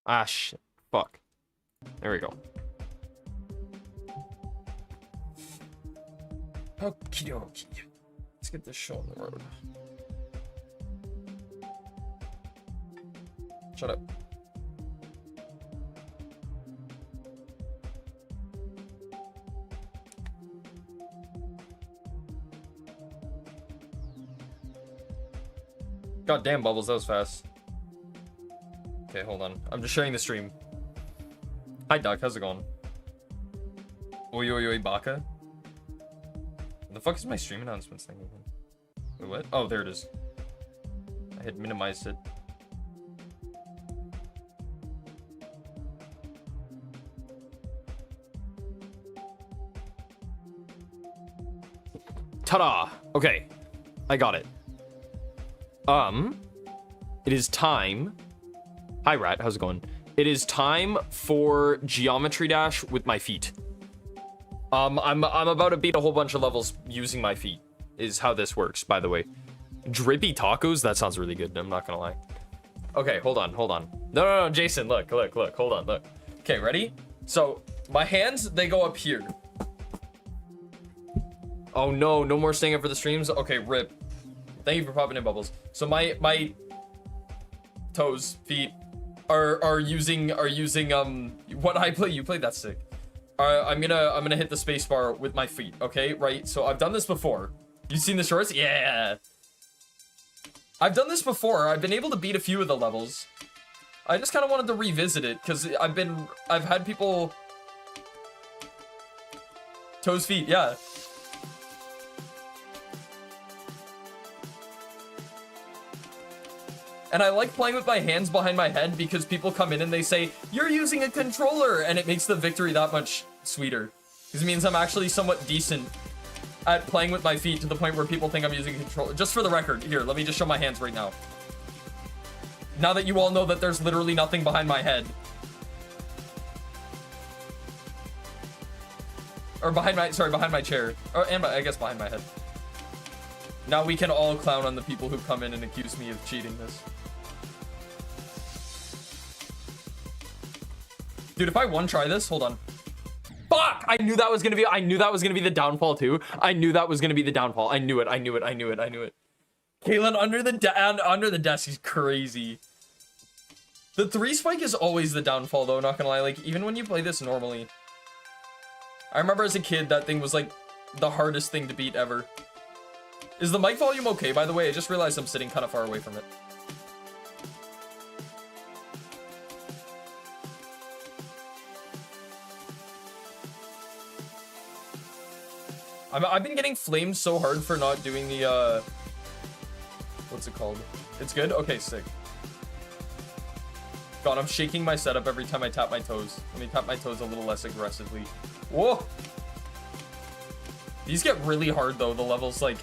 Ah, shit. Fuck. There we go. Okie dokie. Let's get this show on the road. Shut up. God damn, Bubbles, that was fast. Okay, hold on. I'm just sharing the stream. Hi, Doc. How's it going? Oi, oi, oi, Baka. What the fuck is my stream announcements thing again? Wait, what? Oh, there it is. I had minimized it. Ta-da! Okay. I got it. It is time. Hi, Rat. How's it going? It is time for Geometry Dash with my feet. I'm about to beat a whole bunch of levels using my feet, is how this works, by the way. Drippy tacos? That sounds really good. I'm not gonna lie. Okay, hold on. No, Jason, look, hold on, look. Okay, ready? So, my hands, they go up here. Oh no, no more staying up for the streams? Okay, rip. Thank you for popping in, Bubbles. So my toes, feet are using what I play. You played that sick. I'm gonna hit the space bar with my feet, okay? Right? So I've done this before. You seen the shorts? Yeah. I've done this before. I've been able to beat a few of the levels. I just kind of wanted to revisit it because I've had people toes, feet, yeah. And I like playing with my hands behind my head because people come in and they say, you're using a controller, and it makes the victory that much sweeter. Because it means I'm actually somewhat decent at playing with my feet to the point where people think I'm using a controller. Just for the record, here, let me just show my hands right now. Now that you all know that there's literally nothing behind my head. Or behind my chair. Or, and I guess behind my head. Now we can all clown on the people who come in and accuse me of cheating this. Dude, if I try this, hold on. Fuck! I knew that was gonna be the downfall too. I knew that was gonna be the downfall. I knew it. Kalen under the desk is crazy. The 3 spike is always the downfall though, not gonna lie. Like, even when you play this normally. I remember as a kid, that thing was like the hardest thing to beat ever. Is the mic volume okay, by the way? I just realized I'm sitting kind of far away from it. I've been getting flamed so hard for not doing the, what's it called? It's good? Okay, sick. God, I'm shaking my setup every time I tap my toes. Let me tap my toes a little less aggressively. Whoa! These get really hard, though. The levels, like...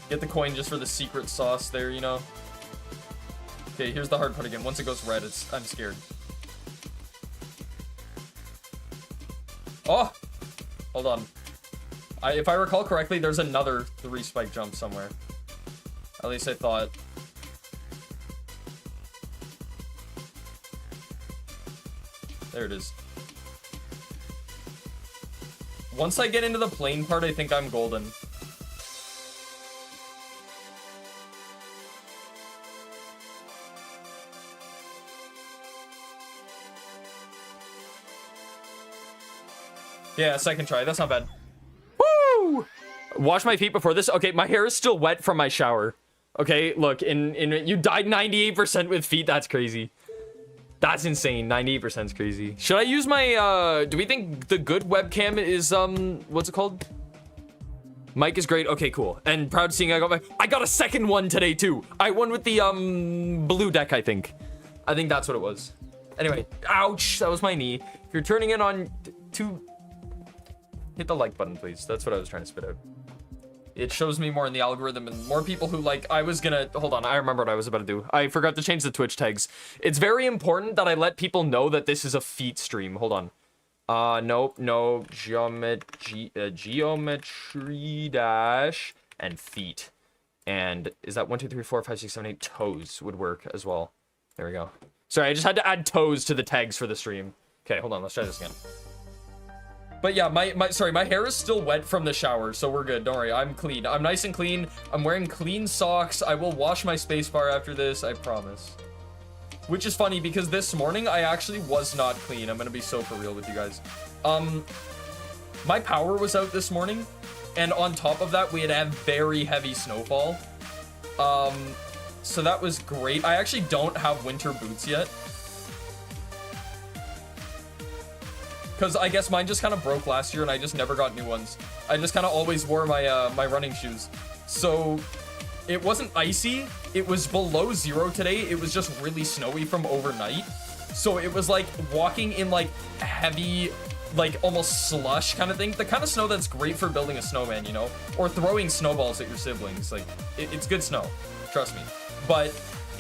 Get the coin just for the secret sauce there, you know? Okay, here's the hard part again. Once it goes red, I'm scared. Oh! Hold on. If I recall correctly, there's another 3 spike jump somewhere. At least I thought. There it is. Once I get into the plane part, I think I'm golden. Yeah, second try. That's not bad. Woo! Wash my feet before this. Okay, my hair is still wet from my shower. Okay, look, you died 98% with feet. That's crazy. That's insane. 98% is crazy. Should I use my, do we think the good webcam is, what's it called? Mic is great. Okay, cool. And proud seeing I got a second one today, too. I won with the, blue deck, I think. I think that's what it was. Anyway, ouch, that was my knee. If you're turning in on hit the like button, please. That's what I was trying to spit out. It shows me more in the algorithm and more people who like. Hold on, I remember what I was about to do. I forgot to change the Twitch tags. It's very important that I let people know that this is a feet stream. Hold on. Nope, no. Geometry dash and feet. And is that 1, 2, 3, 4, 5, 6, 7, 8 toes would work as well. There we go. Sorry, I just had to add toes to the tags for the stream. Okay, hold on, let's try this again. But yeah, my hair is still wet from the shower, so we're good. Don't worry, I'm clean. I'm nice and clean. I'm wearing clean socks. I will wash my spacebar after this, I promise. Which is funny because this morning I actually was not clean. I'm gonna be so for real with you guys. My power was out this morning, and on top of that, we had very heavy snowfall. So that was great. I actually don't have winter boots yet. Because I guess mine just kind of broke last year and I just never got new ones. I just kind of always wore my my running shoes. So it wasn't icy. It was below 0 today. It was just really snowy from overnight. So it was like walking in like heavy, like almost slush kind of thing. The kind of snow that's great for building a snowman, you know? Or throwing snowballs at your siblings. Like, it's good snow. Trust me. But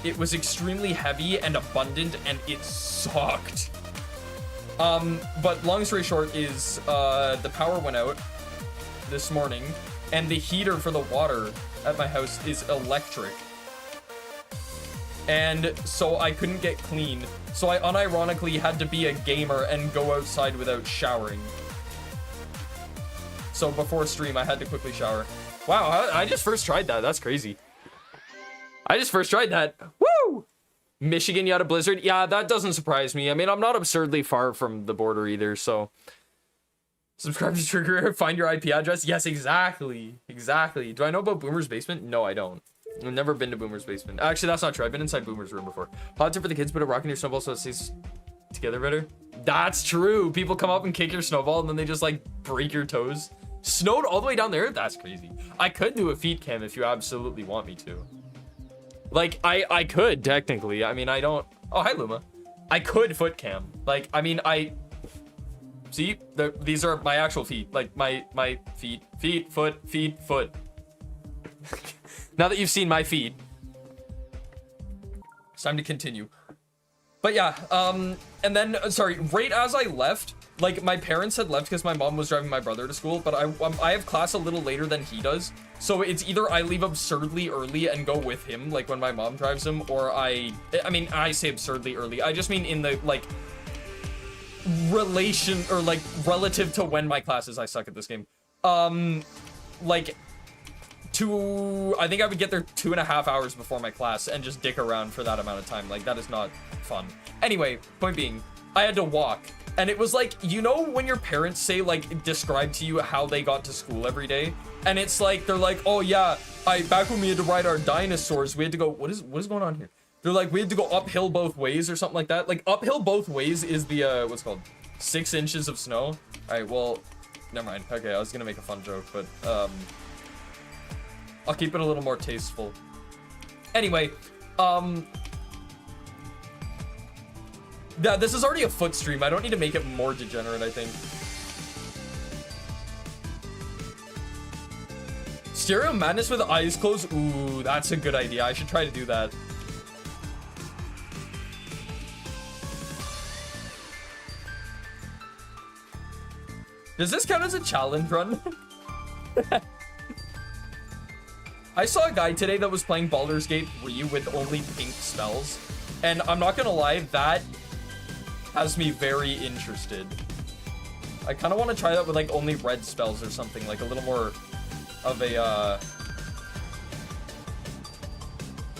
it was extremely heavy and abundant and it sucked. But long story short is, the power went out this morning and the heater for the water at my house is electric. And so I couldn't get clean. So I unironically had to be a gamer and go outside without showering. So before stream, I had to quickly shower. Wow, I just first tried that. That's crazy. I just first tried that. Woo! Michigan, you had a blizzard? Yeah, that doesn't surprise me. I mean, I'm not absurdly far from the border either, so. Subscribe to Trigger, find your IP address. Yes, exactly. Exactly. Do I know about Boomer's basement? No, I don't. I've never been to Boomer's basement. Actually, that's not true. I've been inside Boomer's room before. Hot tip for the kids, put a rock in your snowball so it stays together better. That's true. People come up and kick your snowball and then they just like break your toes. Snowed all the way down there? That's crazy. I could do a feet cam if you absolutely want me to. Like, I could, technically. I mean, I don't... Oh, hi, Luma. I could foot cam. Like, I mean, See? These are my actual feet. Like, my feet. Feet, foot. Now that you've seen my feet. It's time to continue. But yeah, and then, sorry, right as I left, like, my parents had left because my mom was driving my brother to school, but I have class a little later than he does. So it's either I leave absurdly early and go with him, like when my mom drives him, or I mean, I say absurdly early. I just mean in the, like, relation, or like, relative to when my class is. I suck at this game. Like, I think I would get there 2.5 hours before my class and just dick around for that amount of time. Like, that is not fun. Anyway, point being, I had to walk. And it was like, you know when your parents say, like, describe to you how they got to school every day? And it's like, they're like, oh yeah, back when we had to ride our dinosaurs, we had to go, what is going on here? They're like, we had to go uphill both ways or something like that. Like, uphill both ways is the, what's it called? 6 inches of snow. All right, well, never mind. Okay, I was gonna make a fun joke, but, I'll keep it a little more tasteful. Anyway, yeah, this is already a foot stream. I don't need to make it more degenerate, I think. Stereo madness with eyes closed. Ooh, that's a good idea. I should try to do that. Does this count as a challenge run? I saw a guy today that was playing Baldur's Gate 3 with only pink spells. And I'm not gonna lie, that has me very interested. I kind of want to try that with like only red spells or something, like a little more of a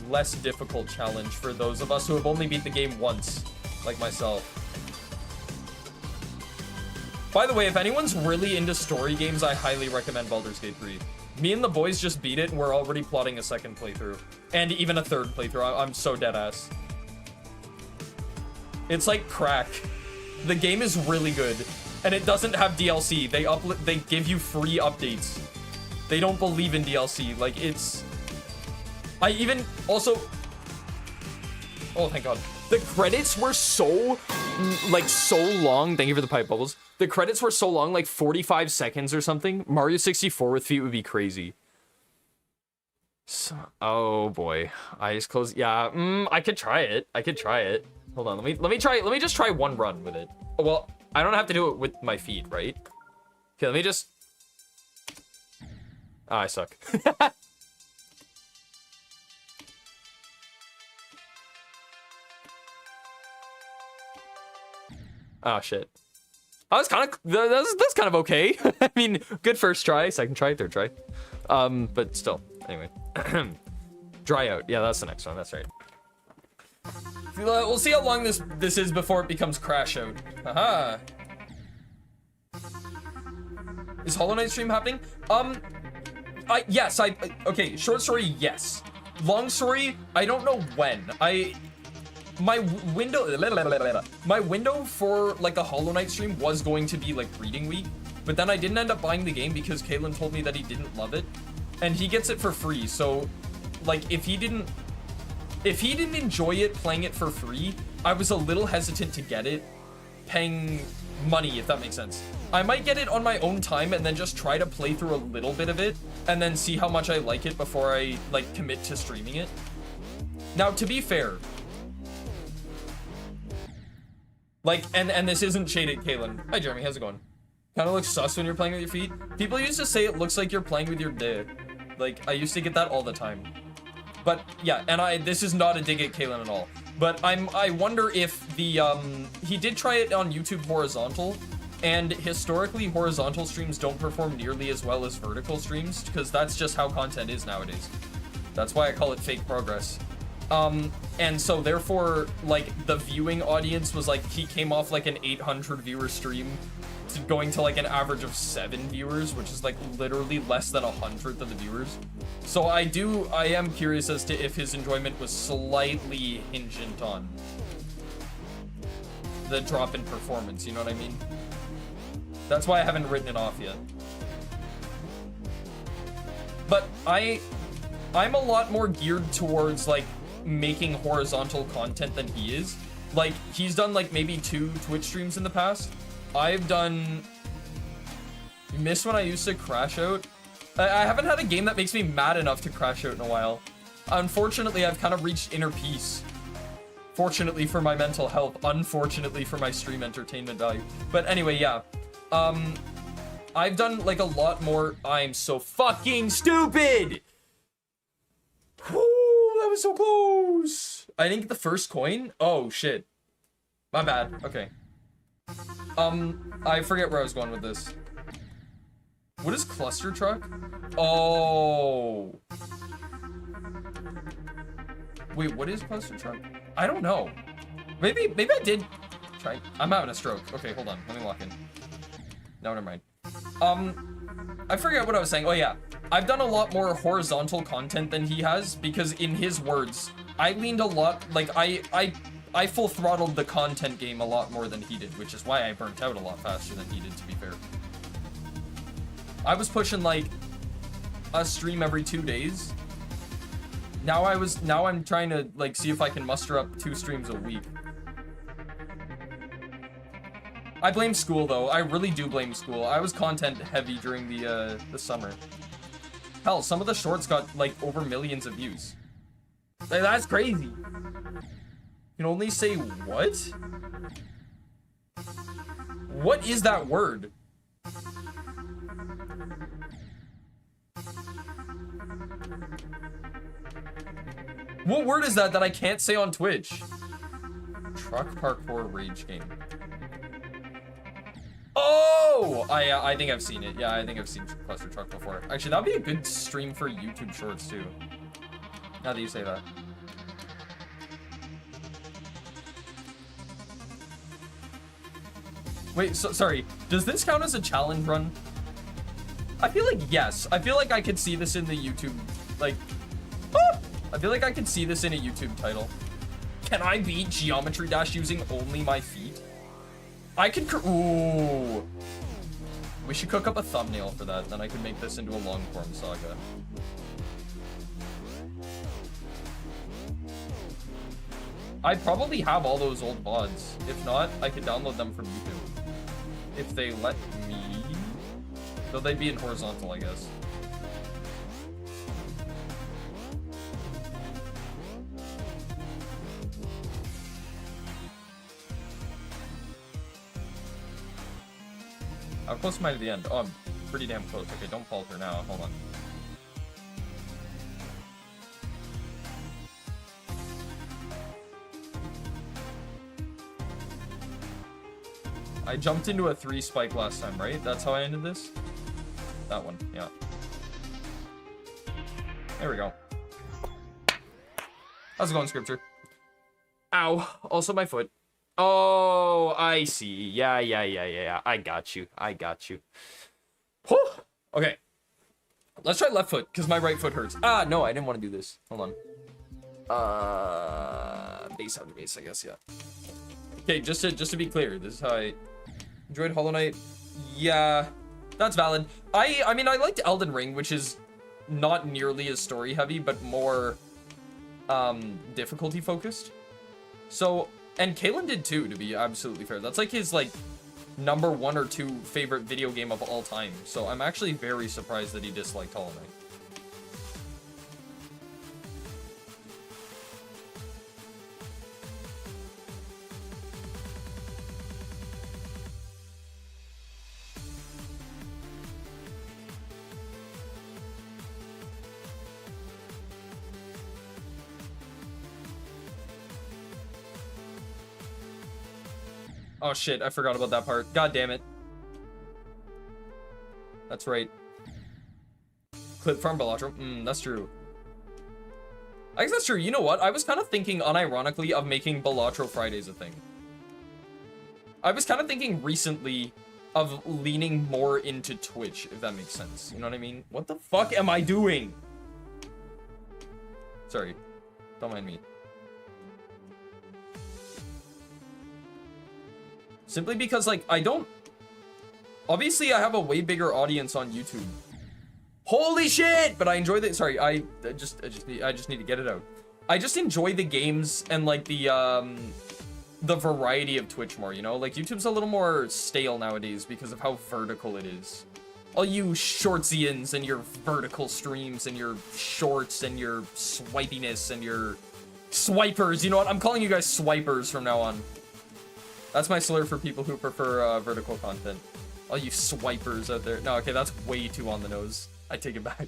less difficult challenge for those of us who have only beat the game once, like myself. By the way, if anyone's really into story games, I highly recommend Baldur's Gate 3. Me and the boys just beat it and we're already plotting a second playthrough. And even a third playthrough. I'm so dead ass. It's like crack. The game is really good, and it doesn't have DLC. They give you free updates. They don't believe in DLC. Like, it's... I even also... Oh, thank God. The credits were so, like, so long. Thank you for the pipe bubbles. The credits were so long, like 45 seconds or something. Mario 64 with feet would be crazy. So, oh boy, eyes closed. Yeah, I could try it. I could try it. Hold on, let me just try one run with it. Well, I don't have to do it with my feet, right? Okay, let me just... Oh, I suck. Oh shit. I was kind of that's kind of okay. I mean, good first try, second try, third try. But still, anyway. Dry out. Yeah, that's the next one. That's right. We'll see how long this is before it becomes crash out. Haha. Is Hollow Knight stream happening? Yes, okay, short story, yes. Long story, I don't know when. My window for like a Hollow Knight stream was going to be like reading week, but then I didn't end up buying the game because Kalen told me that he didn't love it, and he gets it for free. So, like, if he didn't enjoy it playing it for free, I was a little hesitant to get it, paying money, if that makes sense. I might get it on my own time and then just try to play through a little bit of it and then see how much I like it before I like commit to streaming it. Now, to be fair, like, and this isn't shaded, Kaylin. Hi, Jeremy, how's it going? Kind of looks sus when you're playing with your feet. People used to say it looks like you're playing with your dick. Like, I used to get that all the time. But yeah, and this is not a dig at Kaylin at all. But I wonder if the he did try it on YouTube horizontal, and historically horizontal streams don't perform nearly as well as vertical streams because that's just how content is nowadays. That's why I call it fake progress. And so therefore, like, the viewing audience was like, he came off like an 800 viewer stream to going to like an average of 7 viewers, which is like literally less than 100th of the viewers. So I am curious as to if his enjoyment was slightly hingent on the drop in performance, you know what I mean? That's why I haven't written it off yet. But I'm a lot more geared towards like making horizontal content than he is. Like, he's done like maybe 2 Twitch streams in the past. I've done... You miss when I used to crash out? I haven't had a game that makes me mad enough to crash out in a while. Unfortunately, I've kind of reached inner peace. Fortunately for my mental health, unfortunately for my stream entertainment value. But anyway, yeah. I've done like a lot more... I'm so fucking stupid! Whew, that was so close! I didn't get the first coin? Oh, shit. My bad. Okay. I forget where I was going with this. What is cluster truck? Oh. Wait, what is cluster truck? I don't know. Maybe I did try. I'm having a stroke. Okay, hold on. Let me lock in. No, never mind. I forget what I was saying. Oh yeah. I've done a lot more horizontal content than he has because in his words, I leaned a lot, like I full throttled the content game a lot more than he did, which is why I burnt out a lot faster than he did, to be fair. I was pushing like a stream every 2 days. Now I'm trying to like see if I can muster up 2 streams a week. I blame school though. I really do blame school. I was content heavy during the summer. Hell, some of the shorts got like over millions of views. Like, that's crazy. You can only say what? What is that word? What word is that I can't say on Twitch? Truck parkour rage game. Oh! I think I've seen it. Yeah, I think I've seen Cluster Truck before. Actually, that'd be a good stream for YouTube Shorts too. Now that you say that. Wait, so sorry. Does this count as a challenge run? I feel like yes. I feel like I could see this in the YouTube, like, I feel like I could see this in a YouTube title. Can I beat Geometry Dash using only my feet? I could, ooh. We should cook up a thumbnail for that, then I could make this into a long form saga. I probably have all those old VODs. If not, I could download them from YouTube. If they let me. Though they'd be in horizontal, I guess. How close am I to the end? Oh, I'm pretty damn close. Okay, don't falter now. Hold on. I jumped into a 3 spike last time, right? That's how I ended this? That one, yeah. There we go. How's it going, Scripture? Ow. Also my foot. Oh, I see. Yeah. I got you. Whew. Okay. Let's try left foot, because my right foot hurts. Ah, no, I didn't want to do this. Hold on. Base after base, I guess, yeah. Okay, just to be clear, this is how I enjoyed Hollow Knight. Yeah, that's valid. I mean, I liked Elden Ring, which is not nearly as story heavy, but more difficulty focused. So, and Kalen did too, to be absolutely fair. That's like his like number 1 or 2 favorite video game of all time. So I'm actually very surprised that he disliked Hollow Knight. Oh shit, I forgot about that part. God damn it. That's right. Clip farm Balatro. That's true. I guess that's true. You know what? I was kind of thinking unironically of making Balatro Fridays a thing. I was kind of thinking recently of leaning more into Twitch, if that makes sense. You know what I mean? What the fuck am I doing? Sorry. Don't mind me. Simply because, like, I don't... Obviously, I have a way bigger audience on YouTube. Holy shit! But I enjoy the... Sorry, I just need to get it out. I just enjoy the games and, like, the variety of Twitch more, you know? Like, YouTube's a little more stale nowadays because of how vertical it is. All you shortsians and your vertical streams and your shorts and your swipiness and your swipers. You know what? I'm calling you guys swipers from now on. That's my slur for people who prefer vertical content. All you swipers out there. No, okay, that's way too on the nose. I take it back.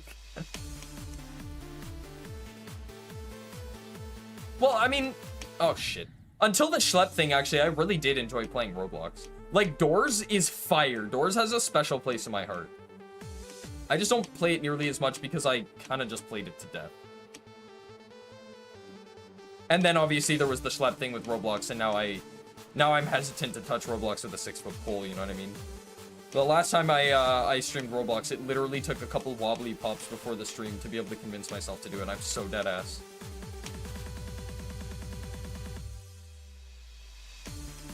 Well, I mean... Oh, shit. Until the schlep thing, actually, I really did enjoy playing Roblox. Like, Doors is fire. Doors has a special place in my heart. I just don't play it nearly as much because I kind of just played it to death. And then, obviously, there was the schlep thing with Roblox, and now I'm hesitant to touch Roblox with a 6-foot pole, you know what I mean? The last time I streamed Roblox, it literally took a couple wobbly pops before the stream to be able to convince myself to do it. I'm so dead ass.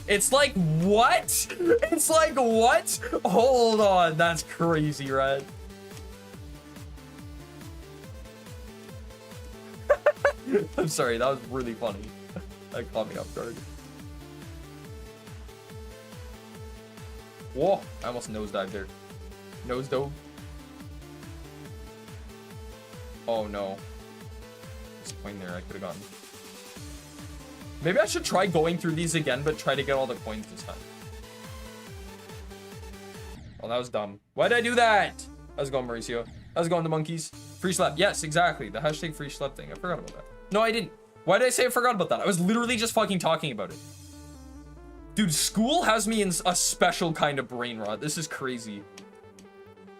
It's like, what? It's like, what? Hold on, that's crazy, right? I'm sorry, that was really funny. That caught me off guard. Whoa, I almost nosedived there. Nose dove. Oh no. There's a coin there I could have gotten. Maybe I should try going through these again, but try to get all the coins this time. Oh, that was dumb. Why did I do that? How's it going, Mauricio? How's it going, the monkeys? Free slap. Yes, exactly. The hashtag free slap thing. I forgot about that. No, I didn't. Why did I say I forgot about that? I was literally just fucking talking about it. Dude, school has me in a special kind of brain rot. This is crazy.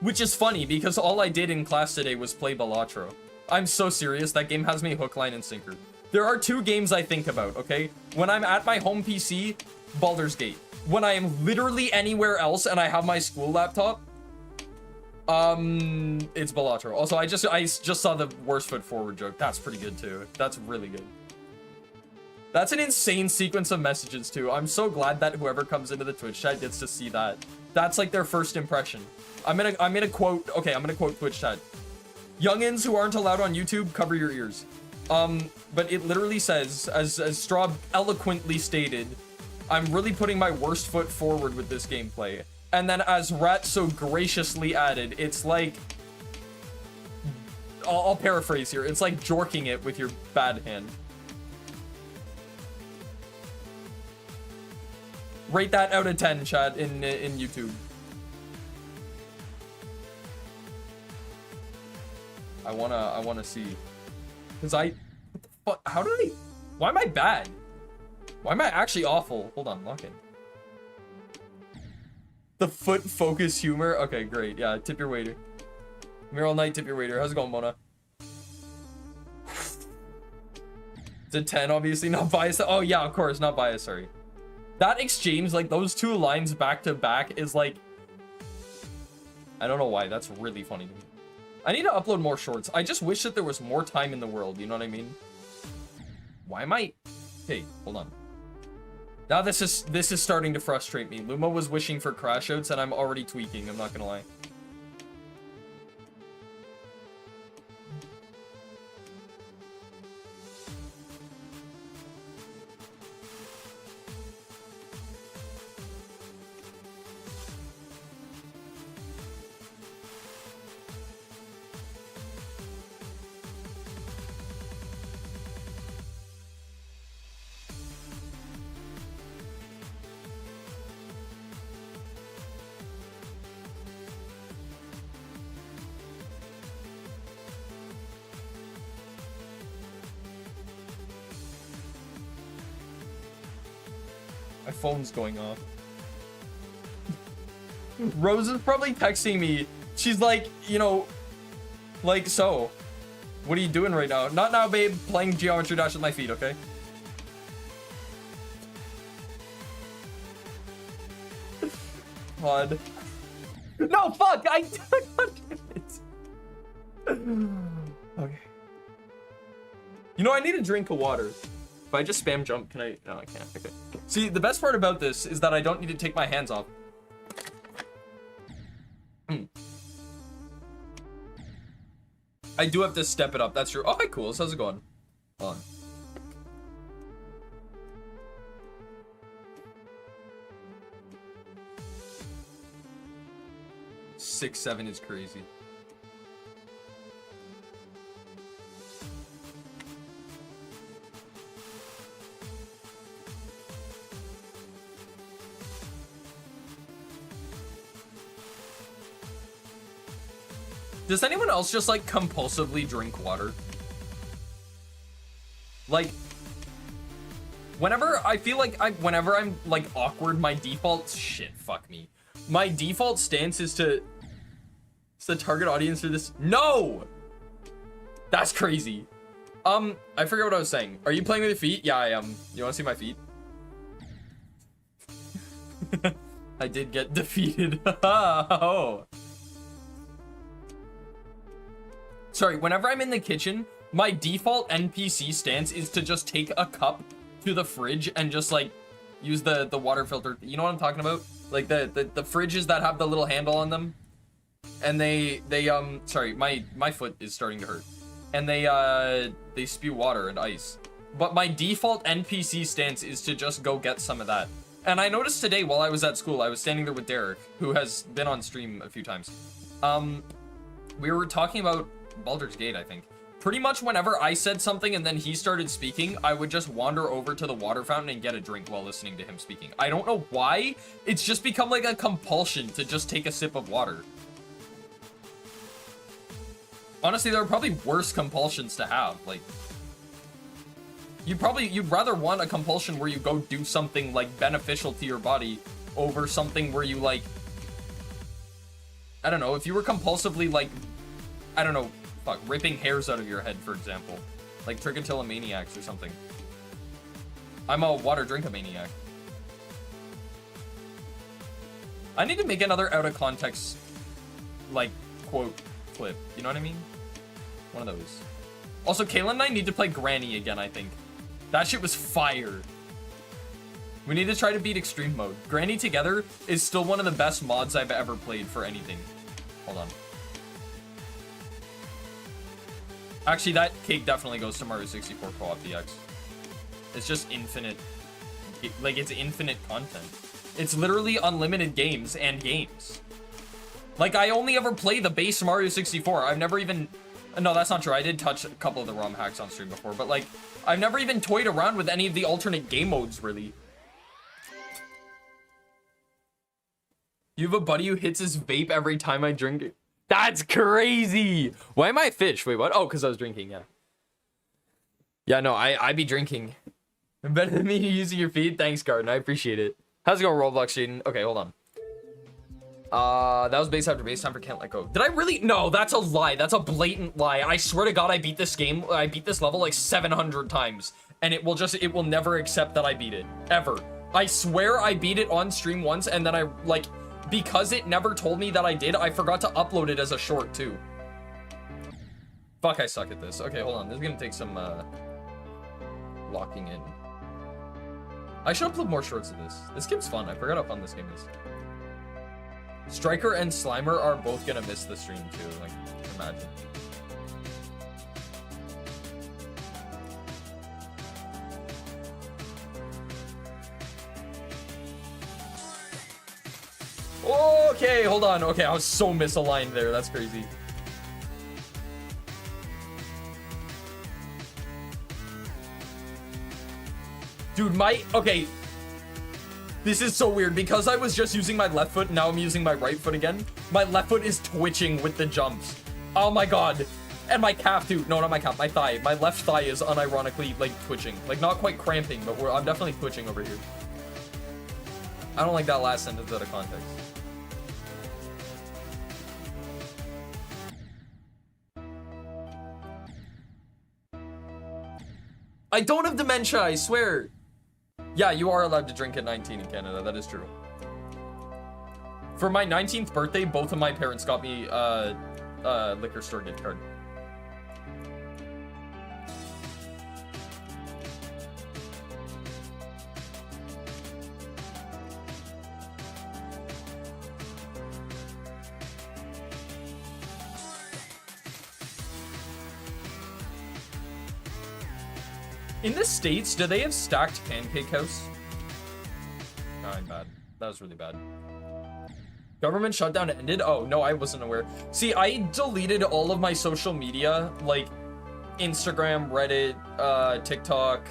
Which is funny, because all I did in class today was play Balatro. I'm so serious. That game has me hook, line, and sinker. There are 2 games I think about, okay? When I'm at my home PC, Baldur's Gate. When I am literally anywhere else and I have my school laptop, it's Balatro. Also, I just saw the worst foot forward joke. That's pretty good too. That's really good. That's an insane sequence of messages too. I'm so glad that whoever comes into the Twitch chat gets to see that. That's like their first impression. I'm gonna quote Twitch chat. Youngins who aren't allowed on YouTube, cover your ears. But it literally says, as Straub eloquently stated, I'm really putting my worst foot forward with this gameplay. And then as Rat so graciously added, it's like... I'll paraphrase here. It's like jorking it with your bad hand. Rate that out of 10, chat, in YouTube. I wanna see. Cause what the fuck? How did I? Why am I bad? Why am I actually awful? Hold on, lock in. The foot focus humor. Okay, great. Yeah, tip your waiter. I'm here all night, tip your waiter. How's it going, Mona? It's a 10, obviously, not biased. Oh, yeah, of course, not biased, sorry. That exchange, like, those two lines back to back is, like... I don't know why, that's really funny to me. I need to upload more shorts. I just wish that there was more time in the world, you know what I mean? Why am I... Okay, hold on. Now this is starting to frustrate me. Luma was wishing for crash outs, and I'm already tweaking, I'm not gonna lie. My phone's going off. Rose is probably texting me. She's like, you know, like, so, what are you doing right now? Not now, babe. Playing Geometry Dash with my feet, okay? God. No, fuck! I God damn it. Okay. You know, I need a drink of water. If I just spam jump, can I? No, I can't. Okay. See, the best part about this is that I don't need to take my hands off. I do have to step it up. That's true. Okay, cool. So how's it going? Hold on. Six, 7 is crazy. Does anyone else just like compulsively drink water? Like, whenever I feel like whenever I'm like awkward, my default fuck me. My default stance is to the target audience for this. No, that's crazy. I forget what I was saying. Are you playing with your feet? Yeah, I am. You want to see my feet? I did get defeated. Oh. Sorry, whenever I'm in the kitchen, my default NPC stance is to just take a cup to the fridge and just like use the water filter. You know what I'm talking about? Like the fridges that have the little handle on them. And they sorry, my foot is starting to hurt. And they spew water and ice. But my default NPC stance is to just go get some of that. And I noticed today while I was at school, I was standing there with Derek, who has been on stream a few times. We were talking about Baldur's Gate, I think. Pretty much whenever I said something and then he started speaking, I would just wander over to the water fountain and get a drink while listening to him speaking. I don't know why. It's just become like a compulsion to just take a sip of water. Honestly, there are probably worse compulsions to have. Like, you'd rather want a compulsion where you go do something like beneficial to your body over something where you like, I don't know, if you were compulsively like, I don't know, fuck, ripping hairs out of your head, for example. Like trichotillomaniacs or something. I'm a water drink-a-maniac. I need to make another out of context, like, quote clip. You know what I mean? One of those. Also, Kaylin and I need to play Granny again, I think. That shit was fire. We need to try to beat Extreme Mode. Granny Together is still one of the best mods I've ever played for anything. Hold on. Actually, that cake definitely goes to Mario 64 Co-op DX. It's just infinite. Like, it's infinite content. It's literally unlimited games and games. Like, I only ever play the base Mario 64. I've never even... No, that's not true. I did touch a couple of the ROM hacks on stream before. But, like, I've never even toyed around with any of the alternate game modes, really. You have a buddy who hits his vape every time I drink it. That's crazy. Why am I a fish? Wait, what? Oh, because I was drinking, yeah. Yeah, no, I be drinking. Better than me using your feed. Thanks, Garden. I appreciate it. How's it going, Roblox, Jaden? Okay, hold on. That was base after base time for Can't Let Go. Did I really? No, that's a lie. That's a blatant lie. I swear to God, I beat this game. I beat this level like 700 times. And it will never accept that I beat it. Ever. I swear I beat it on stream once, and then because it never told me that I did, I forgot to upload it as a short too. Fuck, I suck at this. Okay, hold on. This is gonna take some, locking in. I should upload more shorts of this. This game's fun. I forgot how fun this game is. Striker and Slimer are both gonna miss the stream too, like, imagine. Okay, hold on. Okay, I was so misaligned there. That's crazy. Dude, okay. This is so weird because I was just using my left foot. Now I'm using my right foot again. My left foot is twitching with the jumps. Oh my God. And my calf too. No, not my calf, my thigh. My left thigh is unironically like twitching. Like not quite cramping, but I'm definitely twitching over here. I don't like that last sentence out of context. I don't have dementia, I swear. Yeah, you are allowed to drink at 19 in Canada. That is true. For my 19th birthday, both of my parents got me a liquor store gift card. In the States, do they have stacked pancake house? Oh, I'm bad. That was really bad. Government shutdown ended? Oh, no, I wasn't aware. See, I deleted all of my social media, like Instagram, Reddit, TikTok,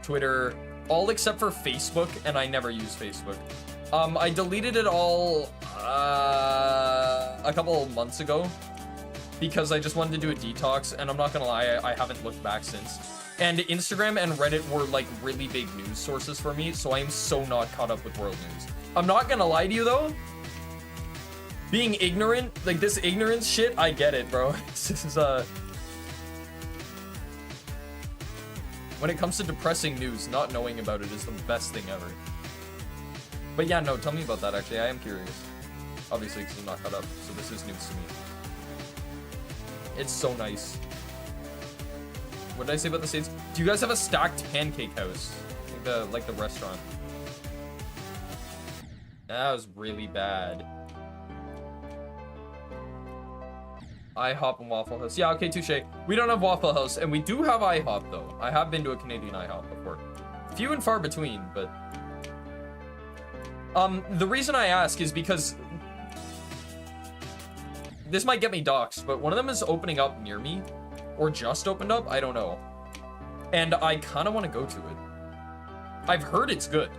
Twitter, all except for Facebook, and I never use Facebook. I deleted it all a couple of months ago because I just wanted to do a detox, and I'm not gonna lie, I haven't looked back since. And Instagram and Reddit were like really big news sources for me, so I am so not caught up with world news. I'm not gonna lie to you though, being ignorant, like this ignorance shit, I get it, bro. This is when it comes to depressing news, not knowing about it is the best thing ever. But yeah, no, tell me about that actually, I am curious. Obviously, because I'm not caught up, so this is news to me. It's so nice. What did I say about the States? Do you guys have a stacked pancake house? Like the restaurant. That was really bad. IHOP and Waffle House. Yeah, okay, touche. We don't have Waffle House, and we do have IHOP, though. I have been to a Canadian IHOP before. Few and far between, but... the reason I ask is because... This might get me doxxed, but one of them is opening up near me. Or just opened up, I don't know. And I kind of want to go to it. I've heard it's good.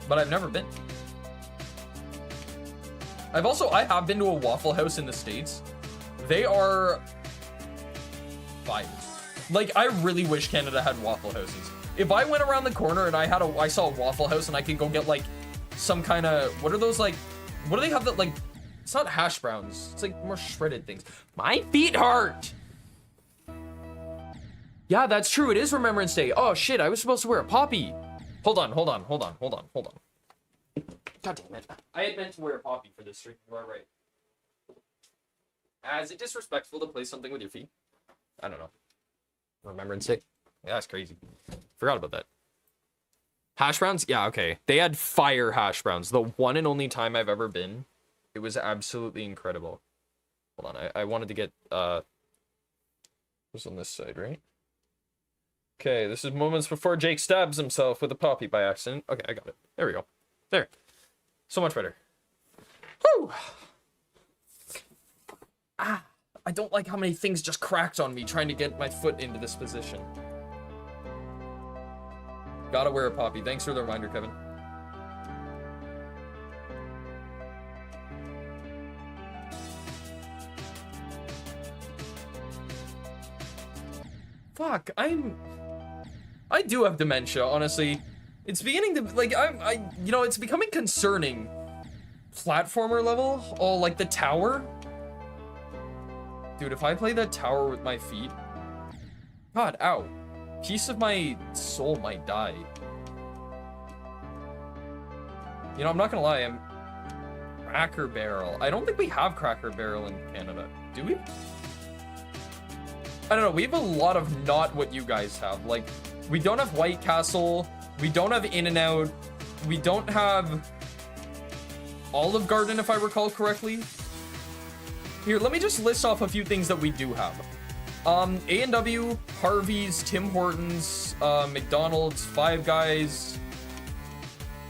But I've never been. I have been to a Waffle House in the States. They are fire. Like, I really wish Canada had Waffle Houses. If I went around the corner and I saw a Waffle House and I could go get like some kind of, what are those like, what do they have that like, it's not hash browns, it's like more shredded things. My feet hurt. Yeah, that's true, it is Remembrance Day. Oh shit, I was supposed to wear a poppy. Hold on. God damn it. I had meant to wear a poppy for this stream, you are right. Is it disrespectful to play something with your feet? I don't know. Remembrance Day? Yeah, that's crazy. Forgot about that. Hash browns? Yeah, okay. They had fire hash browns. The one and only time I've ever been. It was absolutely incredible. Hold on, I wanted to get, it was on this side, right? Okay, this is moments before Jake stabs himself with a poppy by accident. Okay, I got it. There we go. There. So much better. Whew! Ah, I don't like how many things just cracked on me trying to get my foot into this position. Gotta wear a poppy. Thanks for the reminder, Kevin. Fuck, I do have dementia, honestly. It's beginning to, like, you know, it's becoming concerning. Platformer level? Oh, like the tower? Dude, if I play that tower with my feet... God, ow. Piece of my soul might die. You know, I'm not gonna lie, I'm... Cracker Barrel. I don't think we have Cracker Barrel in Canada. Do we? I don't know, we have a lot of not what you guys have. Like, we don't have White Castle. We don't have In-N-Out. We don't have Olive Garden, if I recall correctly. Here, let me just list off a few things that we do have. A&W, Harvey's, Tim Hortons, McDonald's, Five Guys.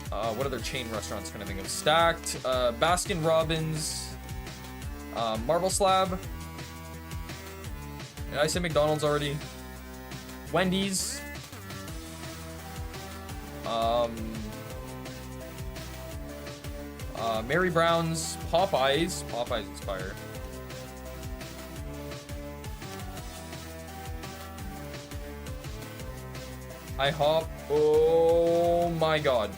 What other chain restaurants can I think of? Stacked, Baskin Robbins, Marble Slab. Did I say McDonald's already? Wendy's. Mary Brown's, Popeyes. Popeyes is fire. IHOP. Oh my god.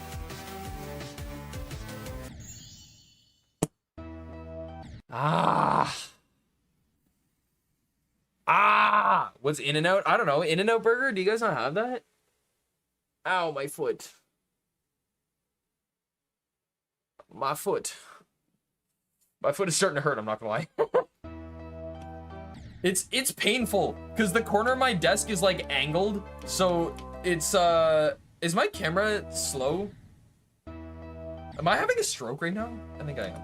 What's In-N-Out? I don't know. In-N-Out Burger? Do you guys not have that? Ow, my foot. My foot. My foot is starting to hurt, I'm not gonna lie. It's painful because the corner of my desk is like angled, so it's is my camera slow? Am I having a stroke right now? I think I am.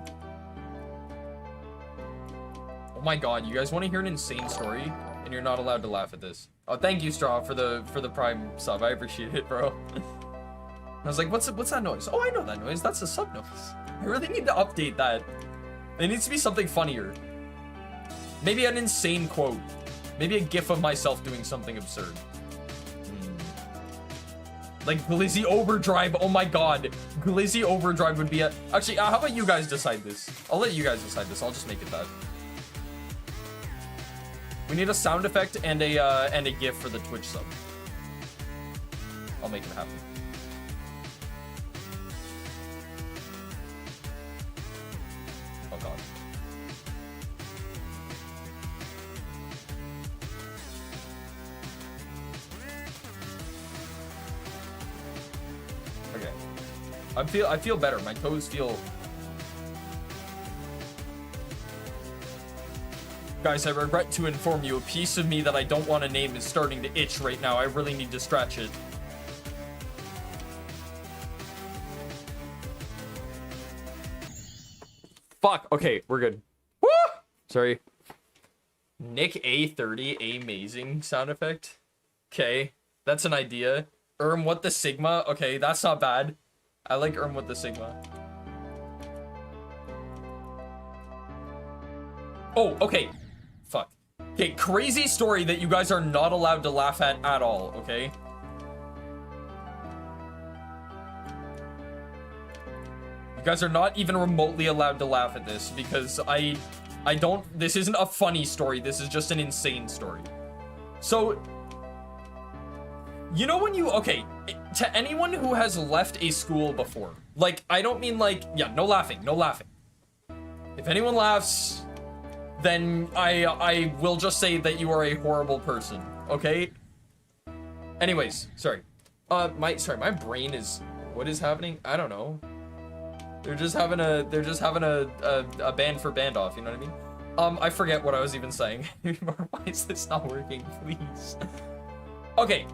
Oh my god, you guys want to hear an insane story? And you're not allowed to laugh at this. Oh, thank you, Straw, for the Prime sub. I appreciate it, bro. I was like, what's that noise? Oh, I know that noise. That's the sub noise. I really need to update that. It needs to be something funnier. Maybe an insane quote. Maybe a gif of myself doing something absurd. Like Glizzy Overdrive. Oh my god. Glizzy Overdrive would be a... Actually, how about you guys decide this? I'll let you guys decide this. I'll just make it that. We need a sound effect and a gif for the Twitch sub. I'll make it happen. Oh god. Okay. I feel better. My toes feel... Guys, I regret to inform you, a piece of me that I don't want to name is starting to itch right now. I really need to stretch it. Fuck. Okay, we're good. Woo! Sorry. Nick A30, amazing sound effect. Okay, that's an idea. What the Sigma. Okay, that's not bad. I like what the Sigma. Oh, okay. Fuck. Okay, crazy story that you guys are not allowed to laugh at all, okay? You guys are not even remotely allowed to laugh at this because I don't... This isn't a funny story. This is just an insane story. So... You know when you... Okay, to anyone who has left a school before, like, I don't mean like... Yeah, no laughing, no laughing. If anyone laughs... then I will just say that you are a horrible person, okay? Anyways, sorry. My brain is... What is happening? I don't know. They're just having a band for band off, you know what I mean? I forget what I was even saying. Why is this not working, please? Okay,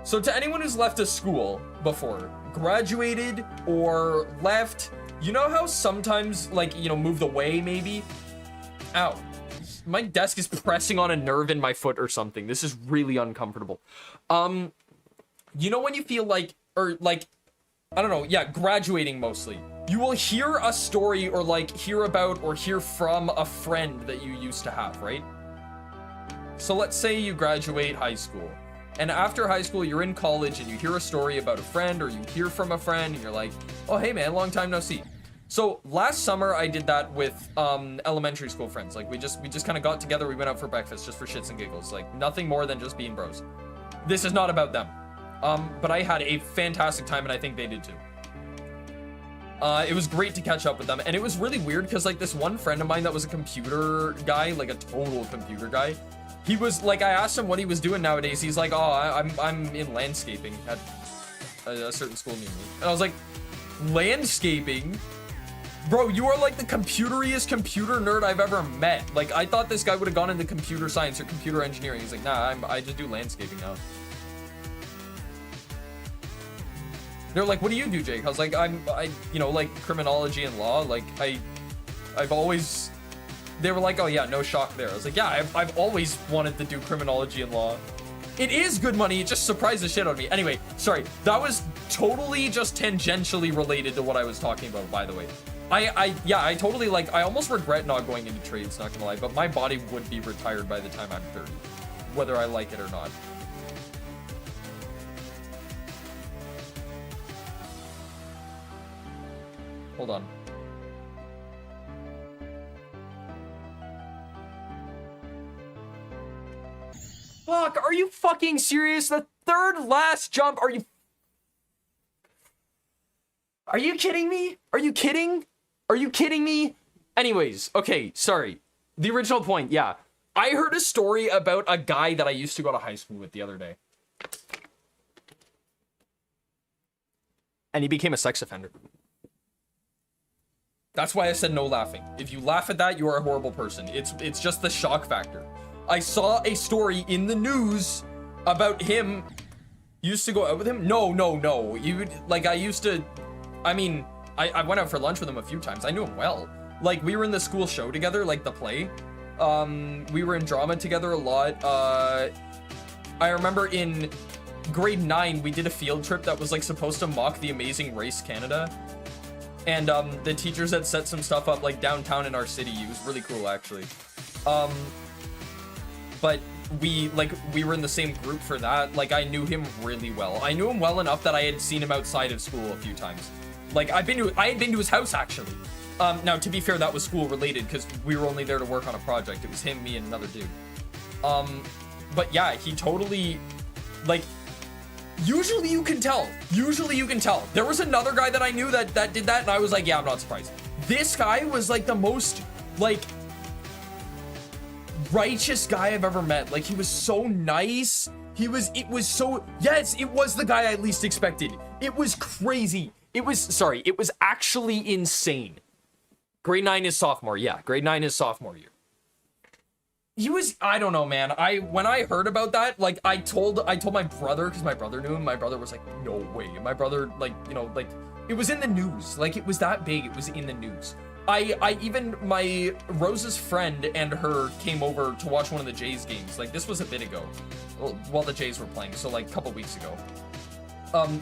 so to anyone who's left a school before, graduated or left, you know how sometimes, like, you know, moved away maybe? Ow. My desk is pressing on a nerve in my foot or something. This is really uncomfortable. You know when you feel like, or like, I don't know, yeah, graduating mostly. You will hear a story or like hear about or hear from a friend that you used to have, right? So let's say you graduate high school. And after high school, you're in college and you hear a story about a friend or you hear from a friend and you're like, oh, hey man, long time no see. So last summer I did that with elementary school friends. Like we just kind of got together. We went out for breakfast just for shits and giggles. Like nothing more than just being bros. This is not about them. But I had a fantastic time, and I think they did too. It was great to catch up with them, and it was really weird because like this one friend of mine that was a computer guy, like a total computer guy, he was like, I asked him what he was doing nowadays. He's like, oh, I'm in landscaping at a certain school near me, and I was like, landscaping? Bro, you are like the computeriest computer nerd I've ever met. Like, I thought this guy would have gone into computer science or computer engineering. He's like, nah, I just do landscaping now. They're like, what do you do, Jake? I was like, I you know, like criminology and law. Like, I've always, they were like, oh yeah, no shock there. I was like, yeah, I've always wanted to do criminology and law. It is good money. It just surprised the shit out of me. Anyway, sorry. That was totally just tangentially related to what I was talking about, by the way. Yeah, I totally, like, I almost regret not going into trades, not gonna lie, but my body would be retired by the time I'm 30, whether I like it or not. Hold on. Fuck, are you fucking serious? The third last jump, are you kidding me? Are you kidding? Are you kidding me? Anyways, okay, sorry. The original point, yeah. I heard a story about a guy that I used to go to high school with the other day. And he became a sex offender. That's why I said no laughing. If you laugh at that, you are a horrible person. It's just the shock factor. I saw a story in the news about him. Used to go out with him? No. You, like, I used to, I mean, I went out for lunch with him a few times. I knew him well. Like, we were in the school show together, like the play. We were in drama together a lot. I remember in grade 9, we did a field trip that was like supposed to mock the Amazing Race Canada. And the teachers had set some stuff up like downtown in our city. It was really cool, actually. But we were in the same group for that. Like, I knew him really well. I knew him well enough that I had seen him outside of school a few times. Like, I had been to his house, actually. Now, to be fair, that was school related because we were only there to work on a project. It was him, me, and another dude. But yeah, he totally, like, usually you can tell. There was another guy that I knew that did that, and I was like, yeah, I'm not surprised. This guy was like the most, like, righteous guy I've ever met. Like, he was so nice. It was the guy I least expected. It was crazy. It was actually insane. Grade 9 is sophomore. Yeah, grade 9 is sophomore year. He was, I don't know, man. When I heard about that, like, I told my brother, because my brother knew him. My brother was like, no way. And my brother, like, you know, like, it was in the news. Like, it was that big. It was in the news. Even my Rose's friend and her came over to watch one of the Jays games. Like, this was a bit ago, while the Jays were playing. So, like, a couple weeks ago.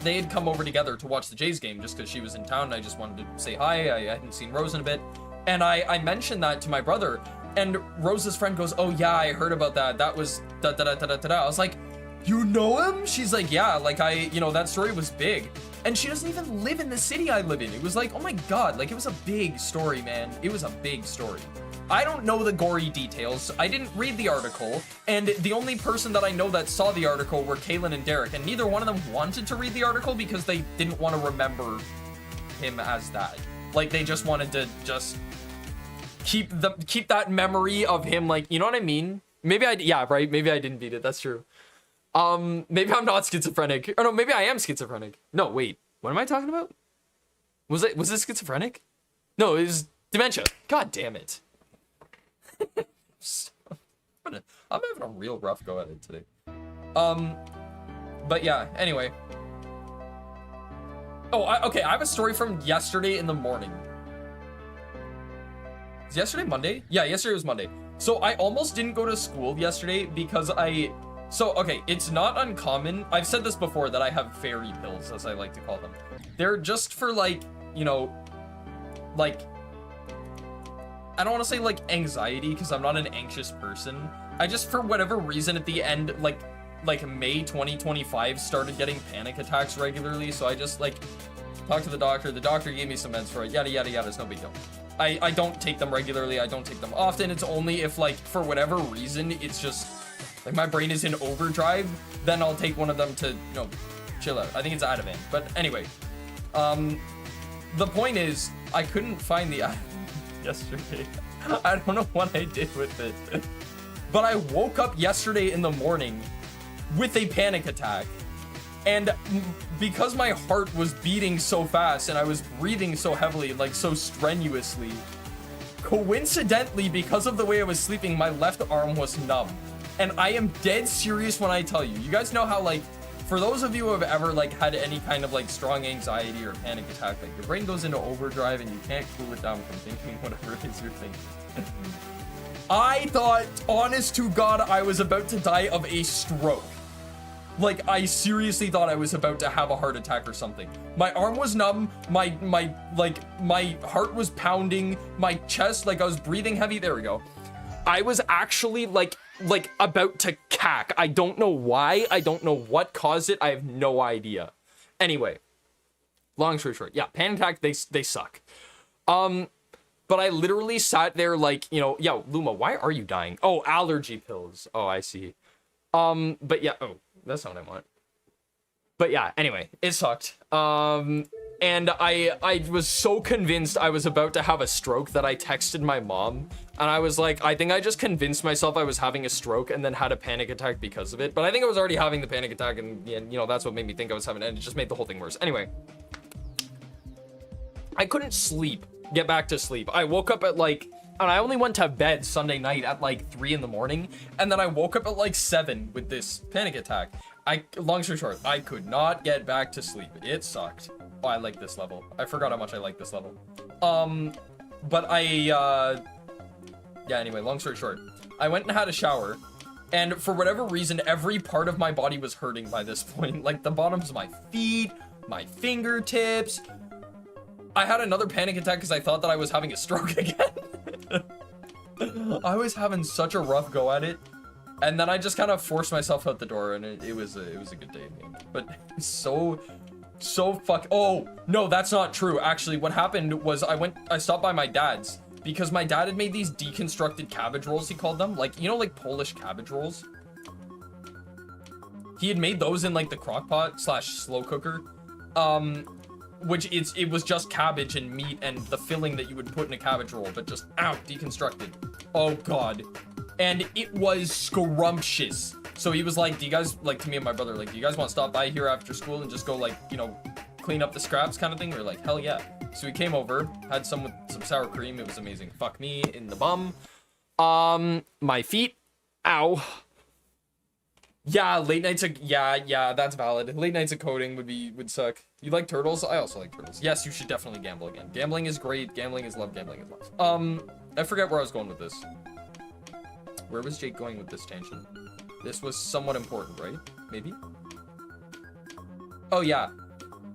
They had come over together to watch the Jays game just because she was in town, and I just wanted to say hi. I hadn't seen Rose in a bit. And I mentioned that to my brother, and Rose's friend goes, oh yeah, I heard about that. That was da-da-da-da-da-da. I was like, you know him? She's like, yeah, like, that story was big. And she doesn't even live in the city I live in. It was like, oh my God, like, it was a big story, man. It was a big story. I don't know the gory details. I didn't read the article, and the only person that I know that saw the article were Kaylin and Derek, and neither one of them wanted to read the article because they didn't want to remember him as that. Like, they just wanted to just keep that memory of him, like, you know what I mean? Maybe yeah, right? Maybe I didn't beat it. That's true. Maybe I'm not schizophrenic. Or no, maybe I am schizophrenic. No, wait. What am I talking about? Was it schizophrenic? No, it was dementia. God damn it. I'm having a real rough go at it today. But yeah, anyway. Oh, okay, I have a story from yesterday in the morning. Is yesterday Monday? Yeah, yesterday was Monday. So I almost didn't go to school yesterday because okay, it's not uncommon. I've said this before that I have fairy pills, as I like to call them. They're just for, like, you know, like, I don't want to say like anxiety because I'm not an anxious person. I just, for whatever reason, at the end, like May 2025, started getting panic attacks regularly. So I just, like, talked to the doctor. The doctor gave me some meds for it. Yada, yada, yada. It's no big deal. I don't take them regularly. I don't take them often. It's only if, like, for whatever reason, it's just, like, my brain is in overdrive, then I'll take one of them to, you know, Chill out. I think it's Ativan. But anyway, the point is, I couldn't find the yesterday. I don't know what I did with it. But I woke up yesterday in the morning with a panic attack. And because my heart was beating so fast and I was breathing so heavily, like so strenuously, coincidentally, because of the way I was sleeping, my left arm was numb. And I am dead serious when I tell you. You guys know how, like, for those of you who have ever, like, had any kind of, like, strong anxiety or panic attack, like, your brain goes into overdrive and you can't cool it down from thinking whatever it is you're thinking. I thought, honest to God, I was about to die of a stroke. Like, I seriously thought I was about to have a heart attack or something. My arm was numb, my heart was pounding, my chest, like, I was breathing heavy. There we go. I was actually, like about to cack. I don't know why. I don't know what caused it. I have no idea. Anyway, long story short, yeah, panic attack, they suck. But I literally sat there like, you know, yo, Luma, why are you dying? Oh, allergy pills. Oh, I see. But yeah, oh, that's not what I want. But yeah, anyway, it sucked. And I was so convinced I was about to have a stroke that I texted my mom. And I was like, I think I just convinced myself I was having a stroke and then had a panic attack because of it. But I think I was already having the panic attack, and you know, that's what made me think I was having it, and it just made the whole thing worse. Anyway, I couldn't sleep, get back to sleep. I woke up at like, and I only went to bed Sunday night at like 3 in the morning. And then I woke up at like 7 with this panic attack. Long story short, I could not get back to sleep. It sucked. Oh, I like this level. I forgot how much I like this level. But yeah, anyway, long story short, I went and had a shower, and for whatever reason, every part of my body was hurting by this point. Like the bottoms of my feet, my fingertips. I had another panic attack because I thought that I was having a stroke again. I was having such a rough go at it. And then I just kind of forced myself out the door, and it was a good day in the end. But so oh, no, that's not true. Actually, what happened was I stopped by my dad's because my dad had made these deconstructed cabbage rolls, he called them. Like, you know, like Polish cabbage rolls? He had made those in like the crock pot / slow cooker. Which it was just cabbage and meat and the filling that you would put in a cabbage roll, but just deconstructed. Oh God. And it was scrumptious. So he was like, do you guys, like, to me and my brother, like, do you guys want to stop by here after school and just go, like, you know, clean up the scraps kind of thing? We were like, hell yeah. So we came over, had some with some sour cream. It was amazing. Fuck me in the bum. My feet. Ow. Yeah, late nights. Yeah, that's valid. Late nights of coding would suck. You like turtles? I also like turtles. Yes, you should definitely gamble again. Gambling is great. Gambling is love. Gambling is love. I forget where I was going with this. Where was Jake going with this tangent? This was somewhat important, right? Maybe? Oh, yeah.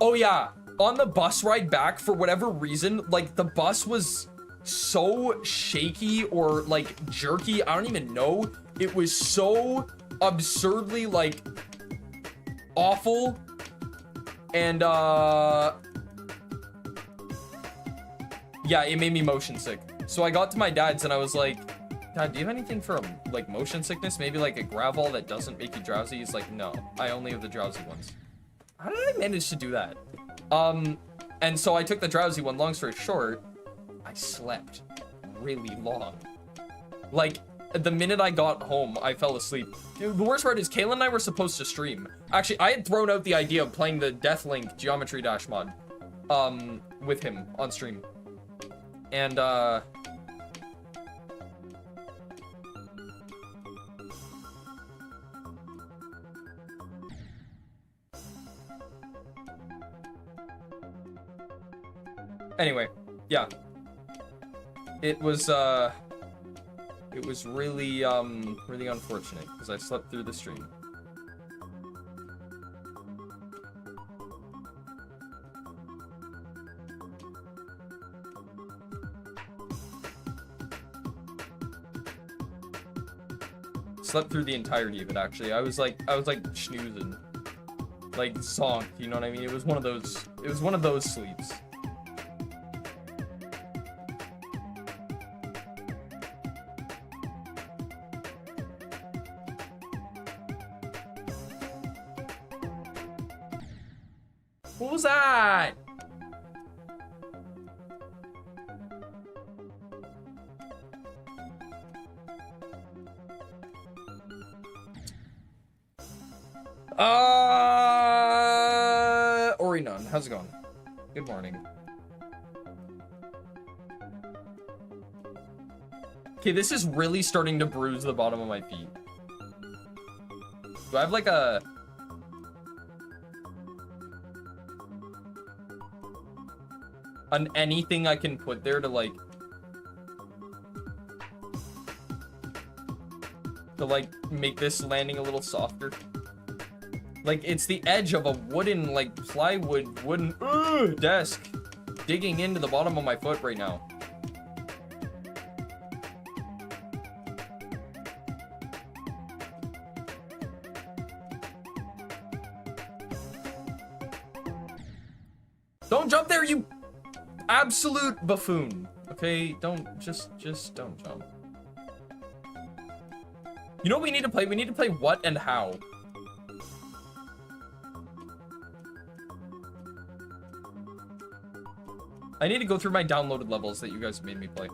Oh, yeah. On the bus ride back, for whatever reason, like, the bus was so shaky or, like, jerky. I don't even know. It was so absurdly, like, awful. And, yeah, it made me motion sick. So I got to my dad's and I was like, Dad, do you have anything for, like, motion sickness? Maybe, like, a Gravol that doesn't make you drowsy? He's like, no, I only have the drowsy ones. How did I manage to do that? And so I took the drowsy one. Long story short, I slept really long. Like, the minute I got home, I fell asleep. Dude, the worst part is Kayla and I were supposed to stream. Actually, I had thrown out the idea of playing the Deathlink Geometry Dash mod, with him on stream. And, anyway, yeah. It was really, really unfortunate because I slept through the stream. Slept through the entirety of it, actually. I was like snoozing. Like zonked, you know what I mean? It was one of those sleeps. was that? Orinon, how's it going? Good morning. Okay, this is really starting to bruise the bottom of my feet. Do I have like anything I can put there to like make this landing a little softer? Like, it's the edge of a wooden, like, plywood wooden desk digging into the bottom of my foot right now. Don't jump there, you absolute buffoon. Okay, don't, just don't jump. You know what we need to play? We need to play what and how. I need to go through my downloaded levels that you guys made me play.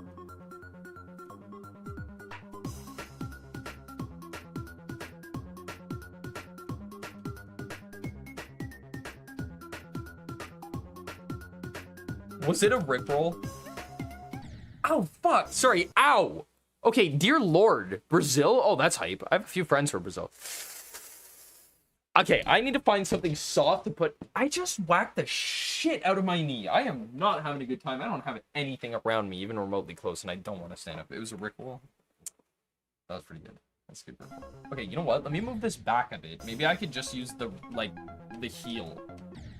Was it a rickroll? Oh, fuck. Sorry. Ow. Okay, dear Lord. Brazil? Oh, that's hype. I have a few friends from Brazil. Okay, I need to find something soft to put. I just whacked the shit out of my knee. I am not having a good time. I don't have anything around me, even remotely close, and I don't want to stand up. It was a rickroll. That was pretty good. That's good. Okay, you know what? Let me move this back a bit. Maybe I could just use the heel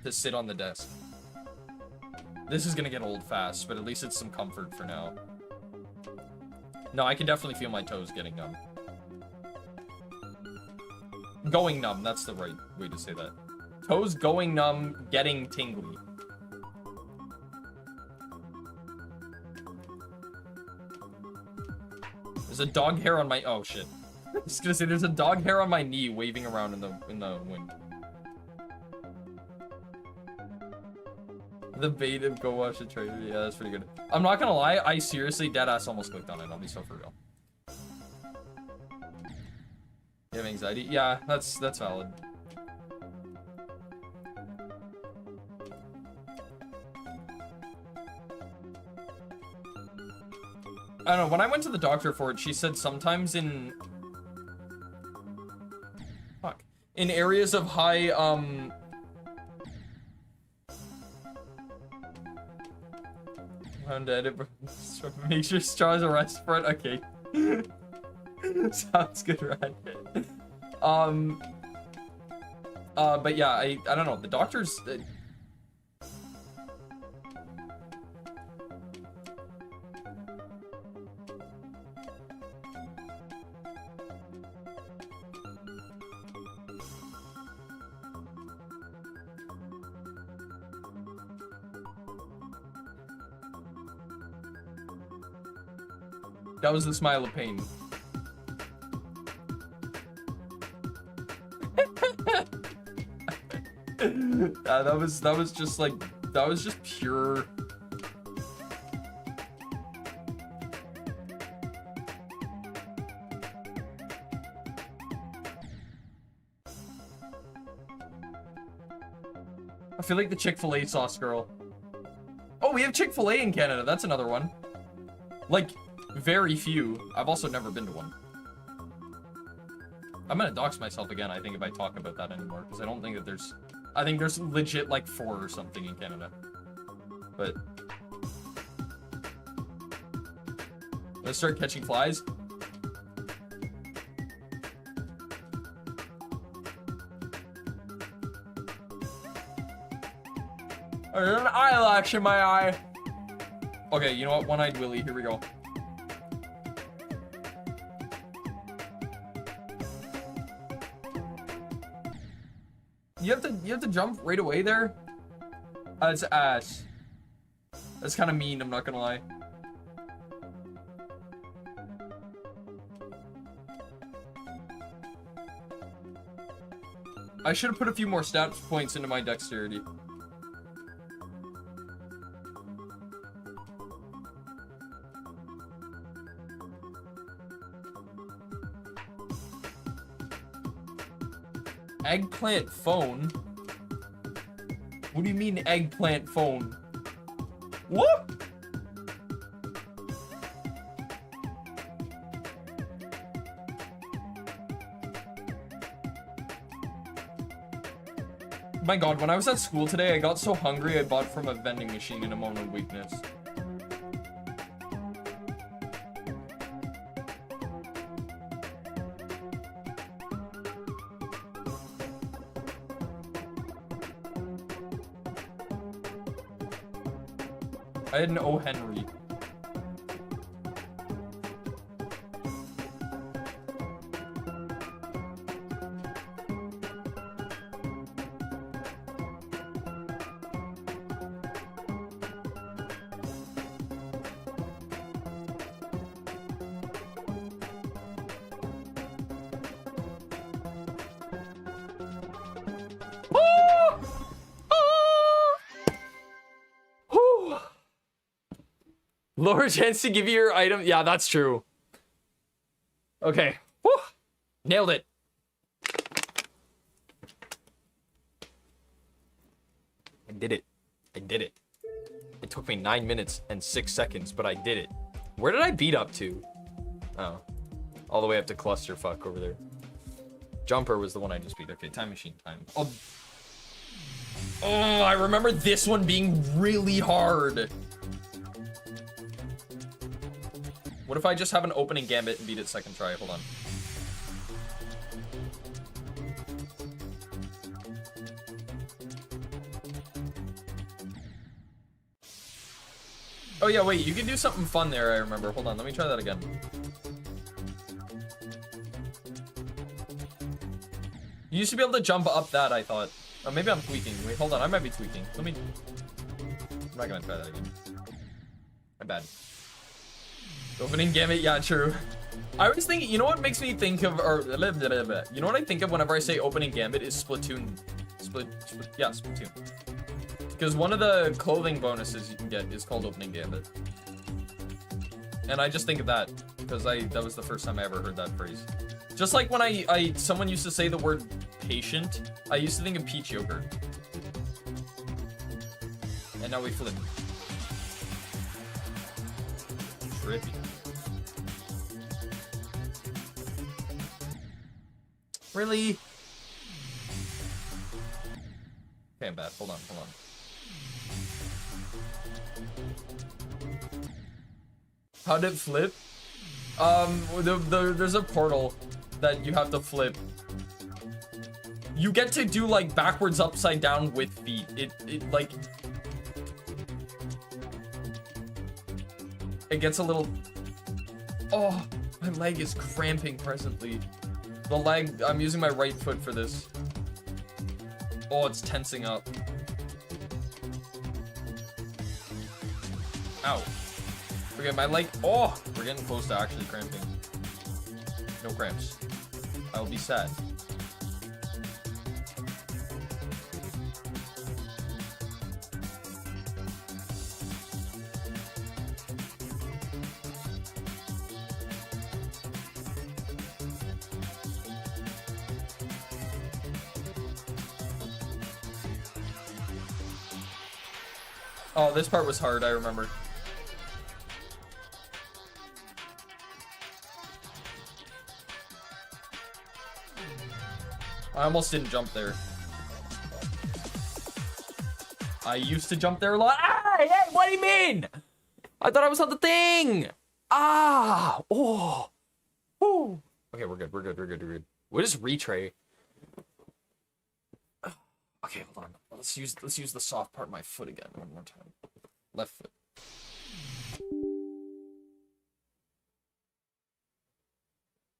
to sit on the desk. This is gonna get old fast, but at least it's some comfort for now. No, I can definitely feel my toes getting numb. Going numb, that's the right way to say that. Toes going numb, getting tingly. There's a dog hair on my, oh shit. I was gonna say there's a dog hair on my knee waving around in the wind. The bait of go watch the trailer. Yeah, that's pretty good. I'm not gonna lie, I seriously deadass almost clicked on it. I'll be so for real. You have anxiety? Yeah, that's valid. I don't know, when I went to the doctor for it, she said sometimes in areas of high undead, make sure straws a rest for it. Okay. Sounds good, right? But yeah, I don't know. The doctors. That was the smile of pain. That was just like, that was just pure. I feel like the Chick-fil-A sauce girl. Oh, we have Chick-fil-A in Canada. That's another one. Like, very few. I've also never been to one. I'm gonna dox myself again, I think, if I talk about that anymore, because I don't think that there's... I think there's legit, like, 4 or something in Canada. But... let's start catching flies. There's an eyelash in my eye. Okay, you know what? One-eyed Willy, here we go. You have to jump right away there? That's ass. That's kind of mean, I'm not gonna lie. I should have put a few more stats points into my dexterity. Eggplant phone? What do you mean eggplant phone? What? My god, when I was at school today, I got so hungry I bought from a vending machine in a moment of weakness. I had an O. Henry. Lower chance to give you your item. Yeah, that's true. Okay. Woo! Nailed it. I did it. I did it. It took me 9 minutes and 6 seconds, but I did it. Where did I beat up to? Oh. All the way up to clusterfuck over there. Jumper was the one I just beat. Okay, time machine time. Oh, I remember this one being really hard. What if I just have an opening gambit and beat it second try? Hold on. Oh yeah, wait, you can do something fun there, I remember. Hold on, let me try that again. You used to be able to jump up that, I thought. Oh, maybe I'm tweaking. Wait, hold on, I might be tweaking. Let me... I'm not gonna try that again. My bad. Opening gambit, yeah, true. I was thinking, you know what makes me think of, or, you know what I think of whenever I say opening gambit is Splatoon. Yeah, Splatoon. Because one of the clothing bonuses you can get is called opening gambit. And I just think of that, because that was the first time I ever heard that phrase. Just like when someone used to say the word patient, I used to think of peach yogurt. And now we flip. Trippy. Really? Okay, I'm bad. Hold on. How did it flip? There's a portal that you have to flip. You get to do like backwards upside down with feet. It gets a little... Oh, my leg is cramping presently. The leg, I'm using my right foot for this. Oh, it's tensing up. Ow. Okay, my leg, oh, we're getting close to actually cramping. No cramps. I'll be sad. Oh, this part was hard, I remember. I almost didn't jump there. I used to jump there a lot. Ah, hey, what do you mean? I thought I was on the thing. Ah, oh, oh. Okay, we're good. What is retray? Okay, hold on. Let's use the soft part of my foot again one more time. Left foot.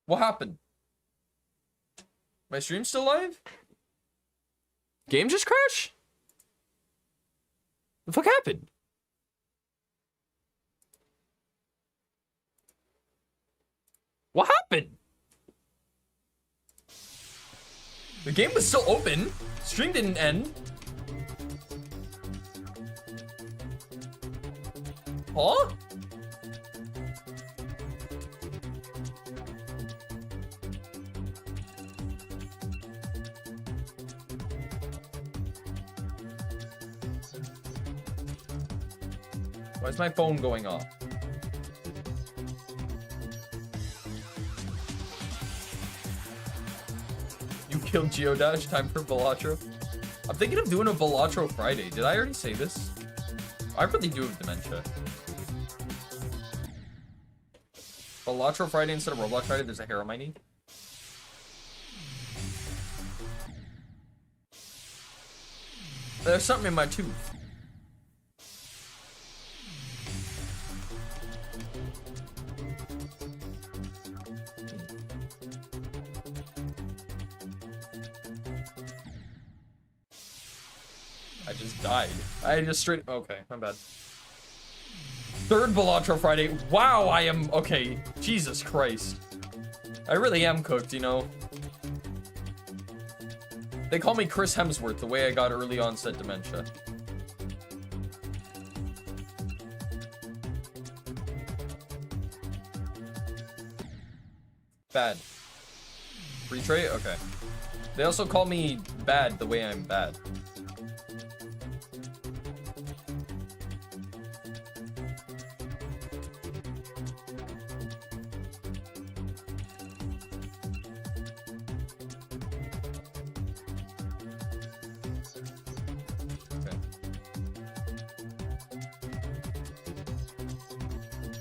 What happened? My stream still live? Game just crashed? The fuck happened? What happened? The game was still open. Stream didn't end. Huh? Why is my phone going off? You killed Geodash. Time for Balatro. I'm thinking of doing a Balatro Friday. Did I already say this? I really do have dementia. Balatro Friday instead of Roblox Friday. There's a harem I need. There's something in my tooth. I just died. I just straight... Okay, my bad. Third Balatro Friday. Wow, I am... Okay, Jesus Christ. I really am cooked, you know. They call me Chris Hemsworth, the way I got early onset dementia. Bad. Retray? Okay. They also call me bad the way I'm bad.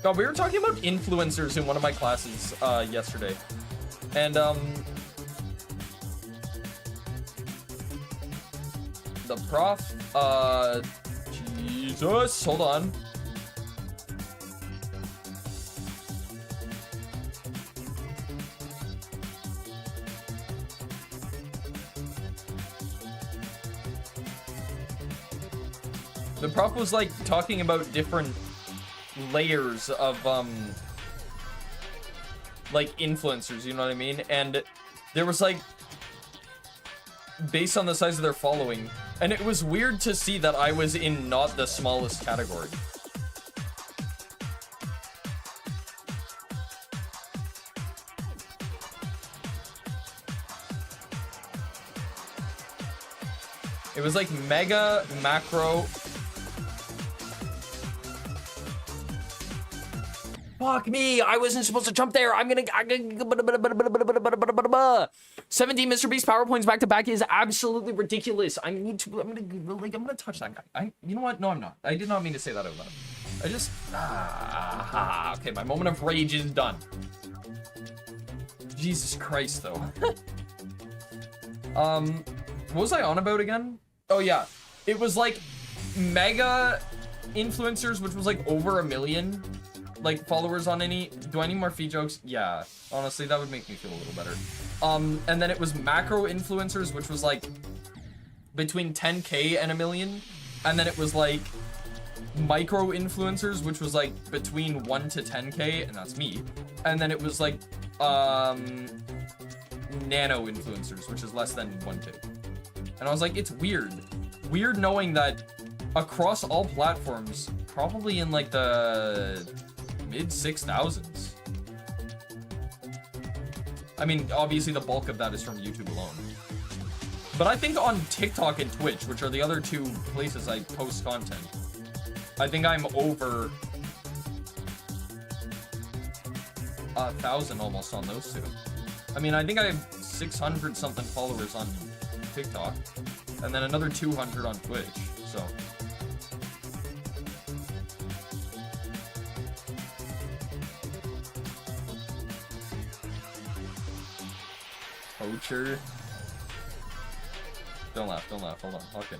God, we were talking about influencers in one of my classes yesterday. And the prof, Jesus, hold on. The prof was like talking about different layers of like influencers, you know what I mean? And there was like based on the size of their following, and it was weird to see that I was in not the smallest category. It was like mega, macro. Fuck me, I wasn't supposed to jump there. I'm gonna 17 Mr. Beast PowerPoints back to back is absolutely ridiculous. I'm gonna touch that guy. You know what? No, I'm not. I did not mean to say that out loud. I just okay, my moment of rage is done. Jesus Christ though. What was I on about again? Oh yeah. It was like mega influencers, which was like over 1 million. Like followers on any. Do I need more feed jokes? Yeah, honestly, that would make me feel a little better. And then it was macro influencers, which was like between 10K and 1 million. And then it was like micro influencers, which was like between 1 to 10K, and that's me. And then it was like nano influencers, which is less than 1K. And I was like, it's weird knowing that across all platforms, probably in like the mid 6,000s. I mean, obviously the bulk of that is from YouTube alone. But I think on TikTok and Twitch, which are the other two places I post content, I think I'm over 1,000 almost on those two. I mean, I think I have 600 something followers on TikTok, and then another 200 on Twitch, so. Poacher. Don't laugh, hold on, okay.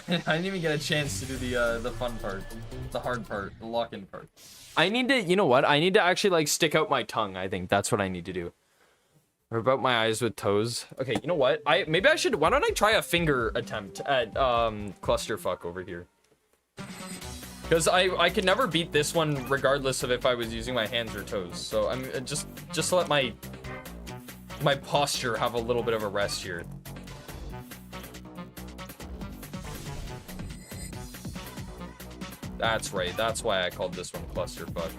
I didn't even get a chance to do the fun part, the hard part, the lock-in part. I need to, you know what? I need to actually like stick out my tongue. I think that's what I need to do. Or about my eyes with toes. Okay, you know what? Maybe I should. Why don't I try a finger attempt at clusterfuck over here? Because I could never beat this one regardless of if I was using my hands or toes. So I'm just to let my my posture have a little bit of a rest here. That's right. That's why I called this one clusterfuck.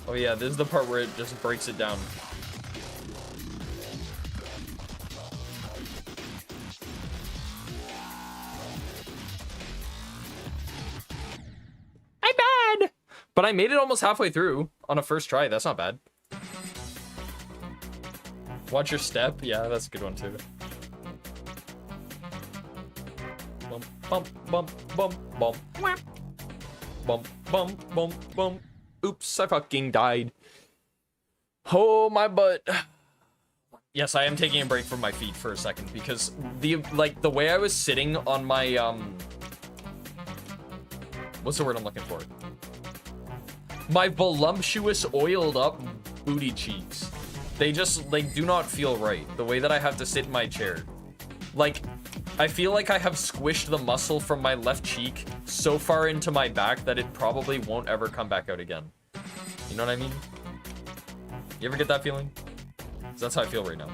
Oh yeah, this is the part where it just breaks it down. I'm bad! But I made it almost halfway through on a first try. That's not bad. Watch your step. Yeah, that's a good one too. Bump, bump, bump, bump, bump. Bump, bump, bump, bump. Oops, I fucking died. Oh, my butt. Yes, I am taking a break from my feet for a second because the way I was sitting on my, what's the word I'm looking for? My voluptuous oiled up booty cheeks. They just, like, do not feel right. The way that I have to sit in my chair. Like, I feel like I have squished the muscle from my left cheek so far into my back that it probably won't ever come back out again. You know what I mean? You ever get that feeling? 'Cause that's how I feel right now.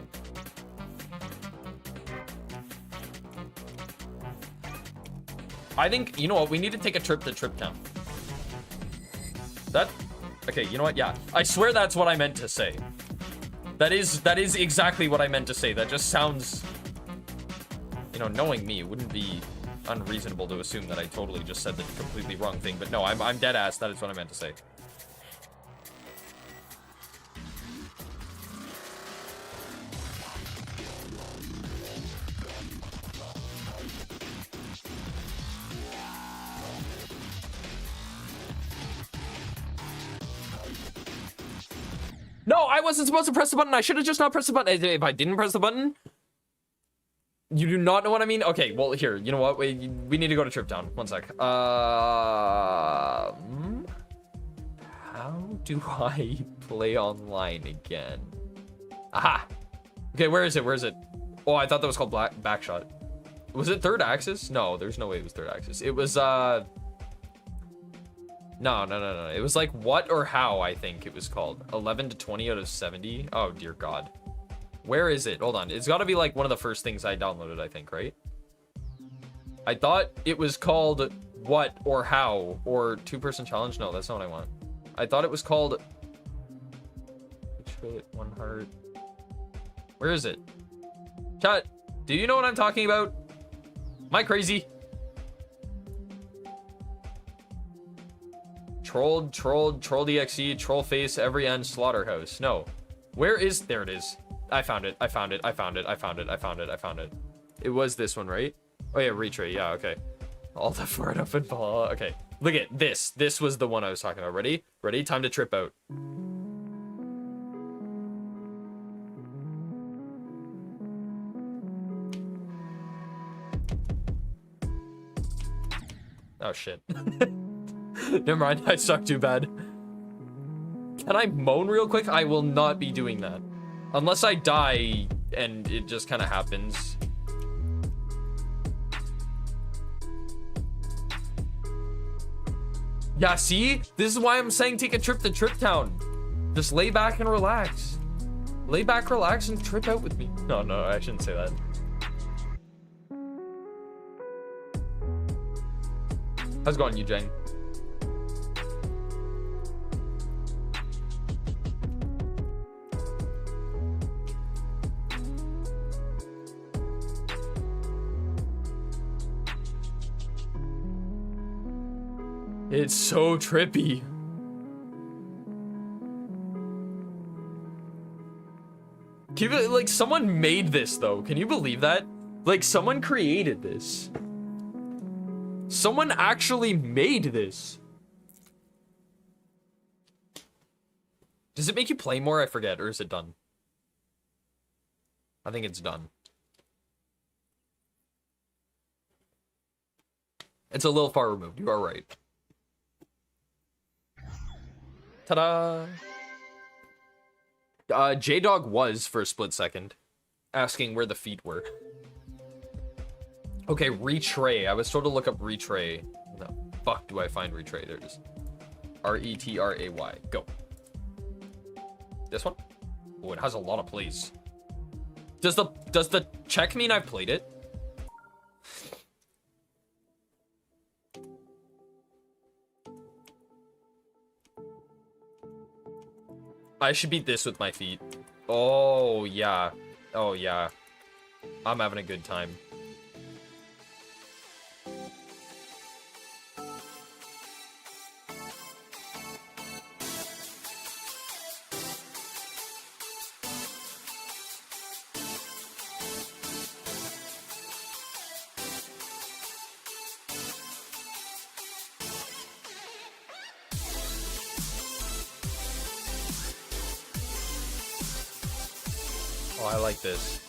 I think, you know what? We need to take a trip to Trip Town. Okay, you know what? Yeah. I swear that's what I meant to say. That is exactly what I meant to say. That just sounds... You know, knowing me, it wouldn't be unreasonable to assume that I totally just said the completely wrong thing. But no, I'm dead ass. That is what I meant to say. No, I wasn't supposed to press the button. I should have just not pressed the button. If I didn't press the button... You do not know what I mean? Okay, well, here. You know what? We need to go to Trip Town. One sec. How do I play online again? Aha! Okay, where is it? Where is it? Oh, I thought that was called Backshot. Was it third axis? No, there's no way it was third axis. It was, No. It was like what or how, I think it was called. 11 to 20 out of 70. Oh, dear God. Where is it? Hold on. It's got to be like one of the first things I downloaded, I think, right? I thought it was called what or how or two-person challenge. No, that's not what I want. I thought it was called... One heart. Where is it? Chat, do you know what I'm talking about? Am I crazy? Troll DXE, troll face, every end, slaughterhouse. No. Where is... There it is. I found it. It was this one, right? Oh yeah, retray. Yeah, okay. All the fart up and fall. Okay. Look at this. This was the one I was talking about. Ready? Ready? Time to trip out. Oh shit. Never mind. I suck too bad. Can I moan real quick? I will not be doing that. Unless I die and it just kind of happens. Yeah, see? This is why I'm saying take a trip to Trip Town. Just lay back and relax. Lay back, relax, and trip out with me. No, I shouldn't say that. How's it going, Eugene? It's so trippy. Keep it, like, someone made this, though. Can you believe that? Like, someone created this. Someone actually made this. Does it make you play more? I forget. Or is it done? I think it's done. It's a little far removed. You are right. Ta-da! J-Dog was for a split second. asking where the feet were. Okay, retray. I was told to look up retray. Where the fuck do I find retray? There it is. R-E-T-R-A-Y. Go. This one? Oh, it has a lot of plays. Does the check mean I've played it? I should beat this with my feet. Oh, yeah. Oh, yeah. I'm having a good time. Oh, I like this.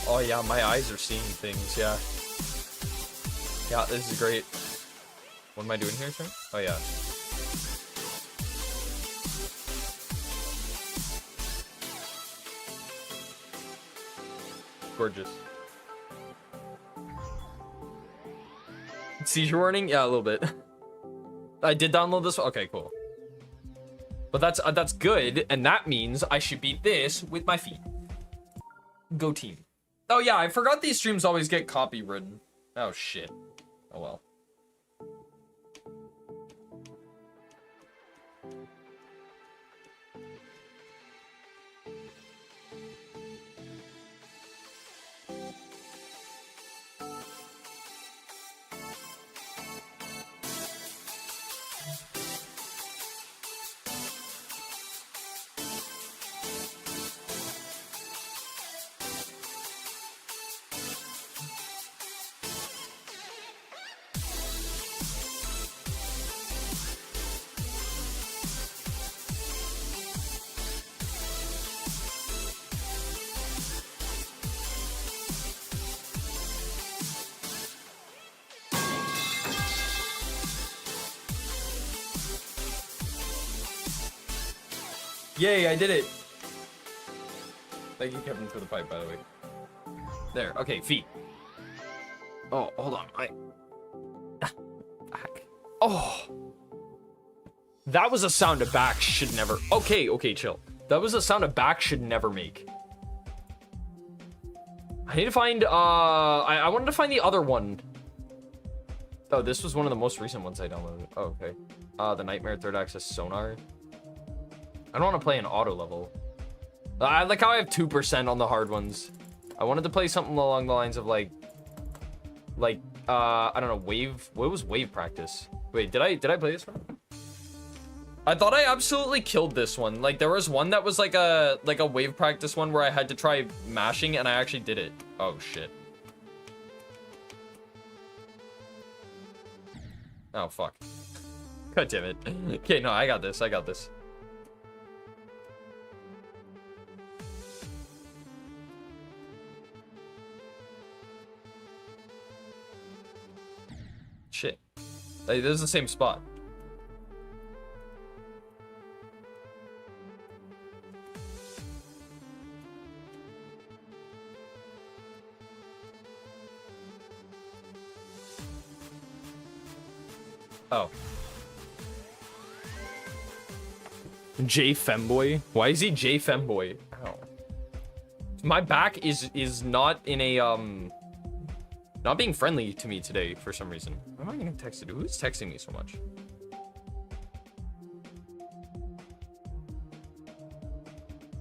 Oh yeah, my eyes are seeing things, yeah. Yeah, this is great. What am I doing here, sir? Oh yeah. Gorgeous. Seizure warning? Yeah, a little bit. I did download this. Okay, cool. But that's good, and that means I should beat this with my feet. Go team. Oh yeah, I forgot these streams always get copywritten. Oh shit. Oh well. Yay, I did it. Thank you, Kevin, for the pipe, by the way. There, okay, feet. Oh, hold on. Back. Oh. That was a sound a back should never... Okay, chill. That was a sound a back should never make. I need to find, I wanted to find the other one. Oh, this was one of the most recent ones I downloaded. Oh, okay. The Nightmare Third Access Sonar. I don't want to play an auto level. I like how I have 2% on the hard ones. I wanted to play something along the lines of like, I don't know, wave. What was wave practice? Wait, did I play this one? I thought I absolutely killed this one. Like there was one that was like a wave practice one where I had to try mashing and I actually did it. Oh shit. Oh fuck. God damn it. Okay, no, I got this. Shit. Hey, this is the same spot. Oh. J Femboy? Why is he J Femboy? Ow. My back is not in a not being friendly to me today for some reason. Why am I getting texted? Who's texting me so much?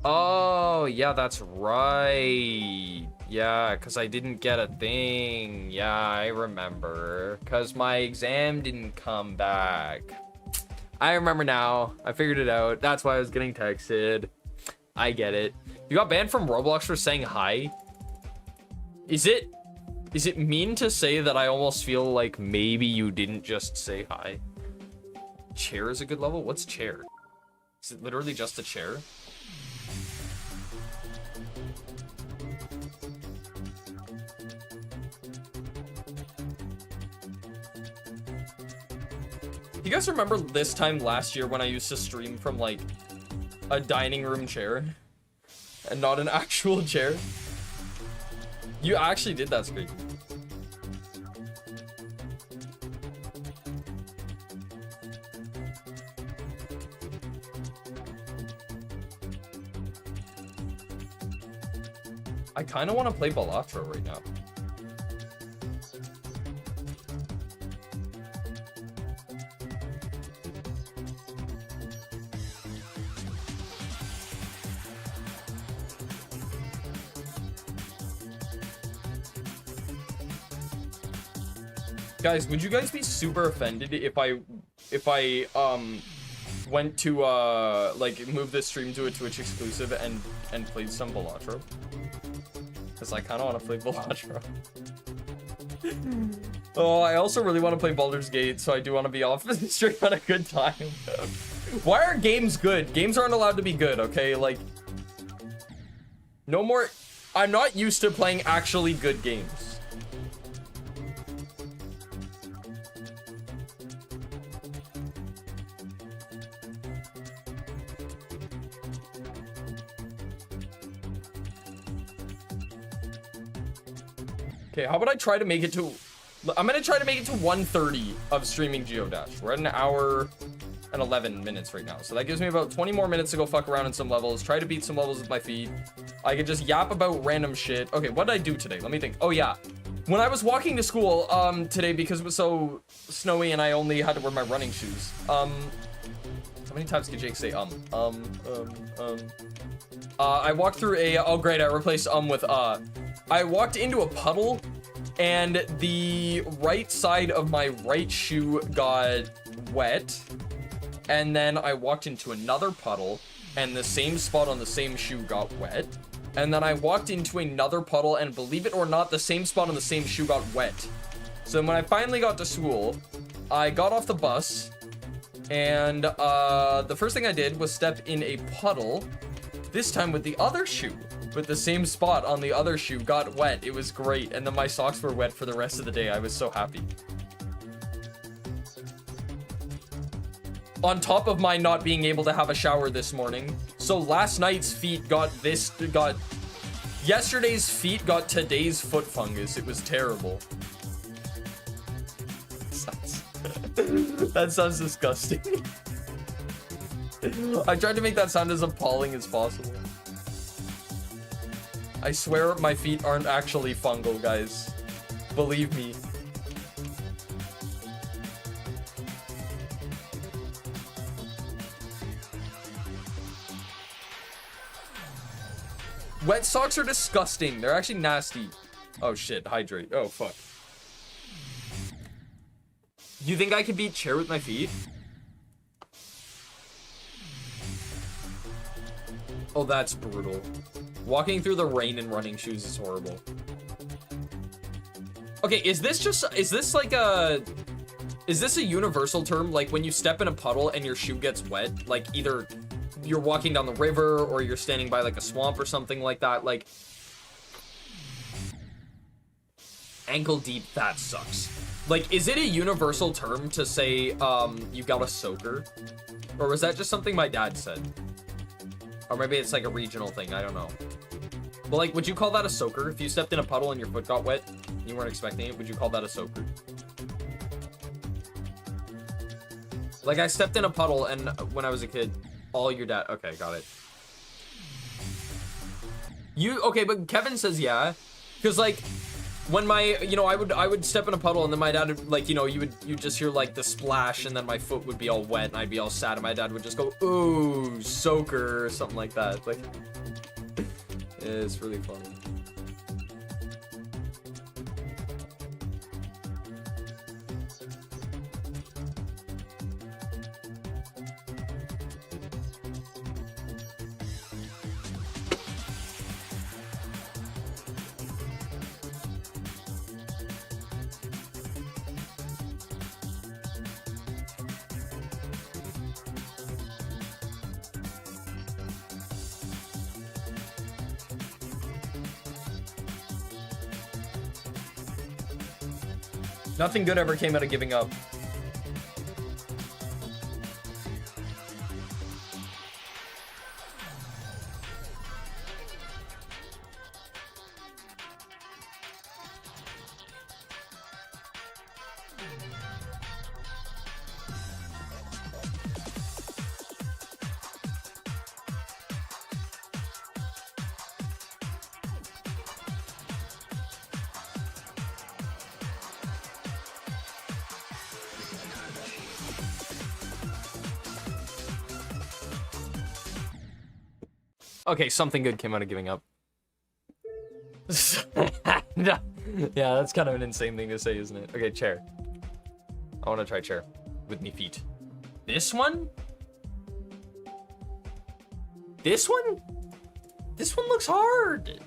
Oh, yeah, that's right. Yeah, because I didn't get a thing. Yeah, I remember. Because my exam didn't come back. I remember now. I figured it out. That's why I was getting texted. I get it. You got banned from Roblox for saying hi? Is it mean to say that I almost feel like maybe you didn't just say hi? Chair is a good level? What's chair? Is it literally just a chair? You guys remember this time last year when I used to stream from like a dining room chair? and not an actual chair. You actually did that, Screech. I kind of want to play Balatro right now. Guys, would you guys be super offended if I went to like move this stream to a Twitch exclusive and played some Balatro? Because I kind of want to play Balatro. Oh, I also really want to play Baldur's Gate, so I do want to be off the stream on a good time. Why are games good? Games aren't allowed to be good, okay? Like, no more. I'm not used to playing actually good games. Okay, how about I try to make it to... I'm gonna try to make it to 1:30 of streaming Geodash. We're at an hour and 11 minutes right now. So that gives me about 20 more minutes to go fuck around in some levels. Try to beat some levels with my feet. I could just yap about random shit. Okay, what did I do today? Let me think. Oh, yeah. When I was walking to school today, because it was so snowy and I only had to wear my running shoes. How many times can Jake say I walked through a... Oh, great. I replaced with I walked into a puddle and the right side of my right shoe got wet. And then I walked into another puddle and the same spot on the same shoe got wet. And then I walked into another puddle and believe it or not, the same spot on the same shoe got wet. So when I finally got to school, I got off the bus and the first thing I did was step in a puddle, this time with the other shoe. But the same spot on the other shoe got wet. It was great. And then my socks were wet for the rest of the day. I was so happy. On top of my not being able to have a shower this morning. So last night's feet got yesterday's feet got today's foot fungus. It was terrible. That sounds disgusting. I tried to make that sound as appalling as possible. I swear my feet aren't actually fungal, guys. Believe me. Wet socks are disgusting. They're actually nasty. Oh shit, hydrate. Oh fuck. You think I could beat chair with my feet? Oh, that's brutal. Walking through the rain in running shoes is horrible. Okay, is this a universal term? Like when you step in a puddle and your shoe gets wet, like either you're walking down the river or you're standing by like a swamp or something like that, like ankle deep, that sucks. Like, is it a universal term to say you got a soaker? Or was that just something my dad said? Or maybe it's like a regional thing, I don't know. But like, would you call that a soaker? If you stepped in a puddle and your foot got wet, and you weren't expecting it, would you call that a soaker? Like, I stepped in a puddle and when I was a kid, all your dad, okay, got it. Okay, but Kevin says yeah. Cause like, when my, I would step in a puddle and then my dad would, like, you'd just hear like the splash and then my foot would be all wet and I'd be all sad and my dad would just go, ooh, soaker, or something like that. Like, it's really funny. Nothing good ever came out of giving up. Okay, something good came out of giving up. Yeah, that's kind of an insane thing to say, isn't it? Okay, chair. I want to try chair with me feet. This one? This one? This one looks hard.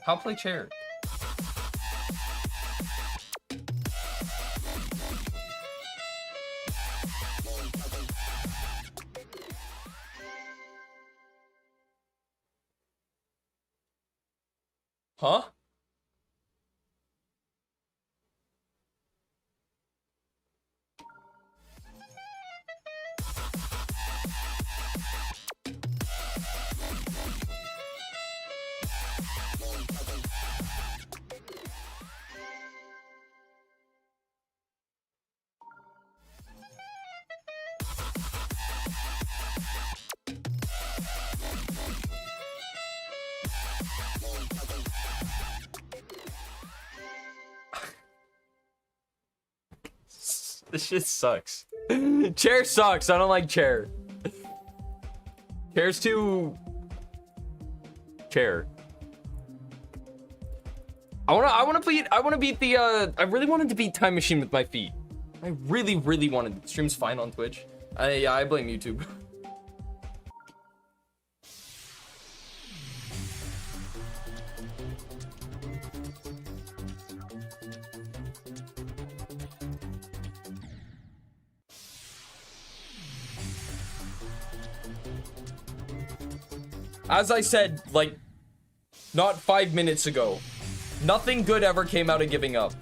How play chair? Huh? This shit sucks. Chair sucks. I don't like chair. Chair's too... Chair. I wanna beat the I really wanted to beat Time Machine with my feet. I really wanted. Stream's fine on Twitch. Yeah, I blame YouTube. As I said, like, not 5 minutes ago, nothing good ever came out of giving up.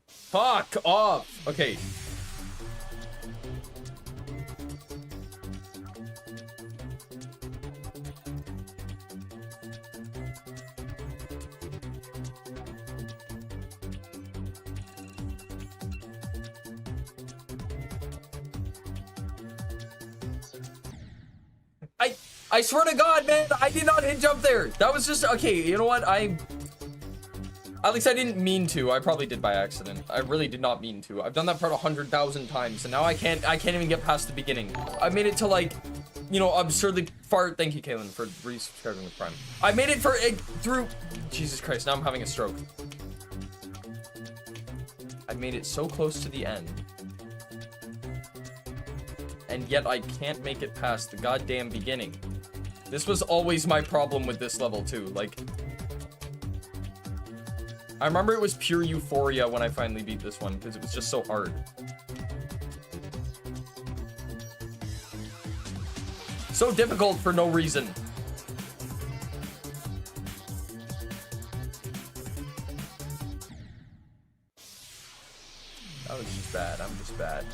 Fuck off. Okay. I swear to God, man, I did not hit jump there. That was just, okay, you know what? At least I didn't mean to. I probably did by accident. I really did not mean to. I've done that part 100,000 times, and now I can't even get past the beginning. I made it to, like, you know, absurdly far. Thank you, Kaylin, for resubscribing with Prime. I made it through, Jesus Christ, now I'm having a stroke. I made it so close to the end. And yet I can't make it past the goddamn beginning. This was always my problem with this level too. Like, I remember it was pure euphoria when I finally beat this one because it was just so hard. So difficult for no reason. That was just bad. I'm just bad.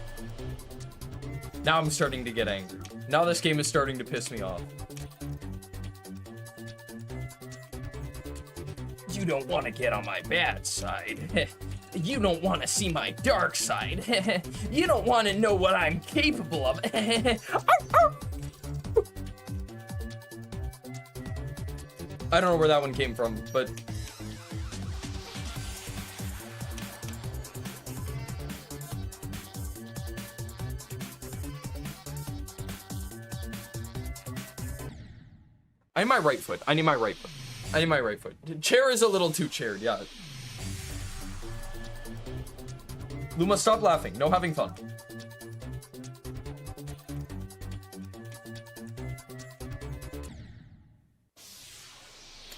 Now I'm starting to get angry. Now this game is starting to piss me off. You don't want to get on my bad side. You don't want to see my dark side. You don't want to know what I'm capable of. I don't know where that one came from, but... I need my right foot. I need my right foot. I need my right foot. Chair is a little too chaired, yeah. Luma, stop laughing. No having fun.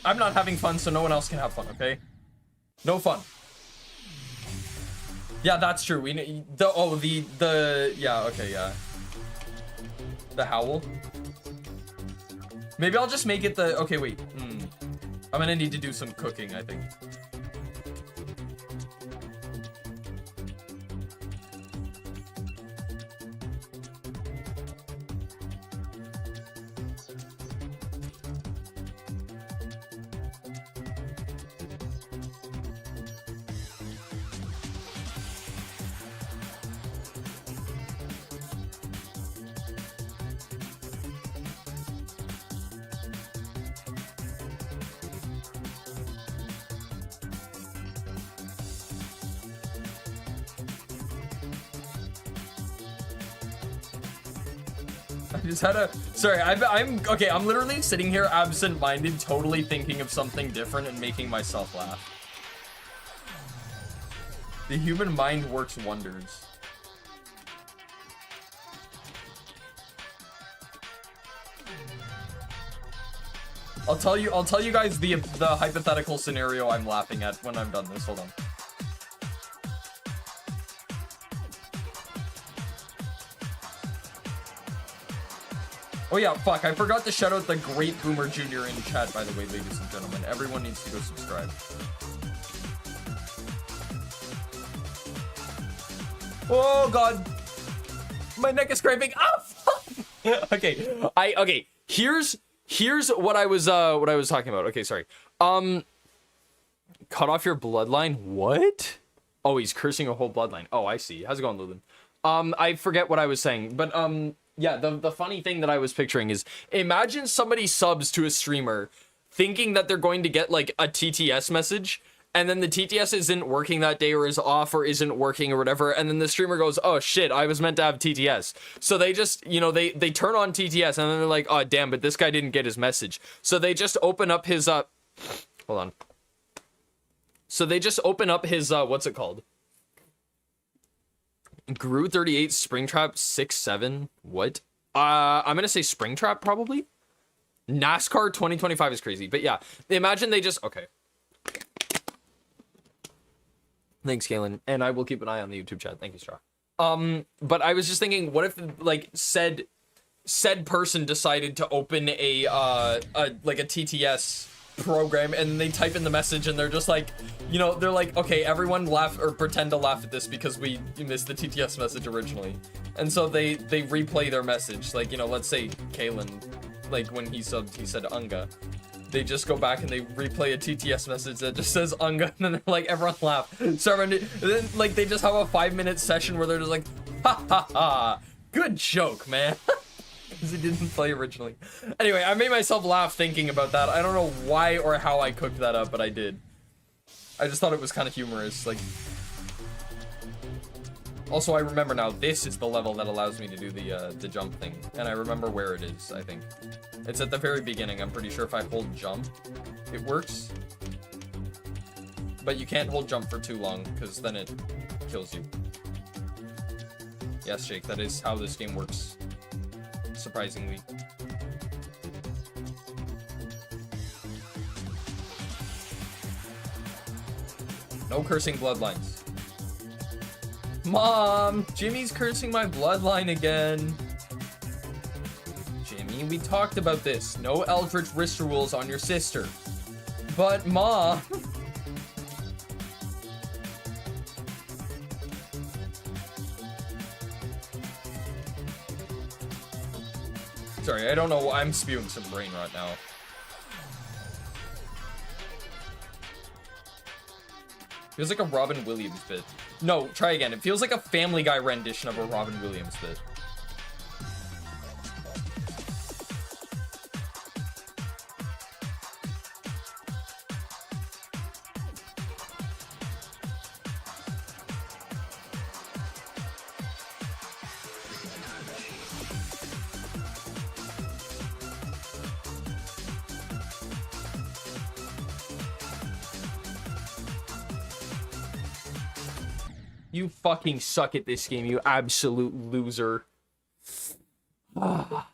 I'm not having fun, so no one else can have fun, okay? No fun. Yeah, that's true. We need the yeah, okay, yeah. The howl. Maybe I'll just make it the, okay, wait. I'm gonna need to do some cooking, I think. I just had a, sorry, I'm okay, I'm literally sitting here absent-minded, totally thinking of something different and making myself laugh. The human mind works wonders. I'll tell you guys the hypothetical scenario I'm laughing at when I'm done this. Hold on. Oh yeah, fuck, I forgot to shout out the great Boomer Jr. in chat, by the way, ladies and gentlemen. Everyone needs to go subscribe. Oh god. My neck is cramping. Oh fuck. Okay. Here's what I was talking about. Okay, sorry. Cut off your bloodline. What? Oh, he's cursing a whole bloodline. Oh, I see. How's it going, Lulin? I forget what I was saying, but yeah, the funny thing that I was picturing is, imagine somebody subs to a streamer thinking that they're going to get like a TTS message, and then the TTS isn't working that day, or is off, or isn't working, or whatever, and then the streamer goes, oh shit, I was meant to have TTS. So they just, you know, they turn on TTS, and then they're like, oh damn, but this guy didn't get his message. So they just open up his hold on. So they just open up his what's it called? Gru 38 Springtrap 6-7. What? I'm gonna say Springtrap probably. NASCAR 2025 is crazy, but yeah, imagine they just, okay. Thanks, Galen, and I will keep an eye on the YouTube chat. Thank you, Straw. But I was just thinking, what if like said person decided to open a like a TTS program, and they type in the message, and they're just like, you know, they're like, okay, everyone laugh or pretend to laugh at this because we missed the TTS message originally, and so they replay their message, like, you know, let's say Kalen, like when he subbed, he said Unga. They just go back and they replay a TTS message that just says Unga, and then they're like, everyone laugh. So and then like they just have a 5-minute session where they're just like, ha ha ha, good joke, man. Because it didn't play originally. Anyway, I made myself laugh thinking about that. I don't know why or how I cooked that up, but I did. I just thought it was kind of humorous. Like, also I remember now, this is the level that allows me to do the jump thing, and I remember where it is. I think it's at the very beginning. I'm pretty sure if I hold jump, it works. But you can't hold jump for too long, because then it kills you. Yes, Jake, that is how this game works. Surprisingly. No cursing bloodlines. Mom! Jimmy's cursing my bloodline again. Jimmy, we talked about this. No Eldritch wrist rules on your sister. But Mom... Sorry, I don't know. I'm spewing some brain rot now. Feels like a Robin Williams bit. No, try again. It feels like a Family Guy rendition of a Robin Williams bit. You fucking suck at this game, you absolute loser. Okay,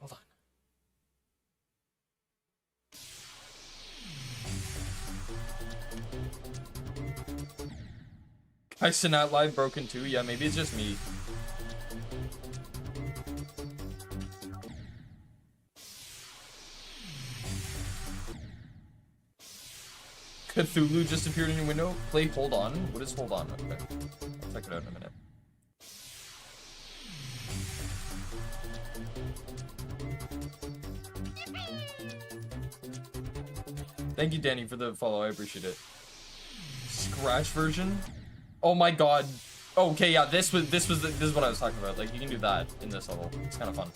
hold on. I Sinat live broken too? Yeah, maybe it's just me. Cthulhu just appeared in your window. Play Hold On. What is Hold On? Okay. I'll check it out in a minute. Thank you, Danny, for the follow. I appreciate it. Scratch version? Oh my god. Okay, yeah, this is what I was talking about. Like, you can do that in this level. It's kind of fun.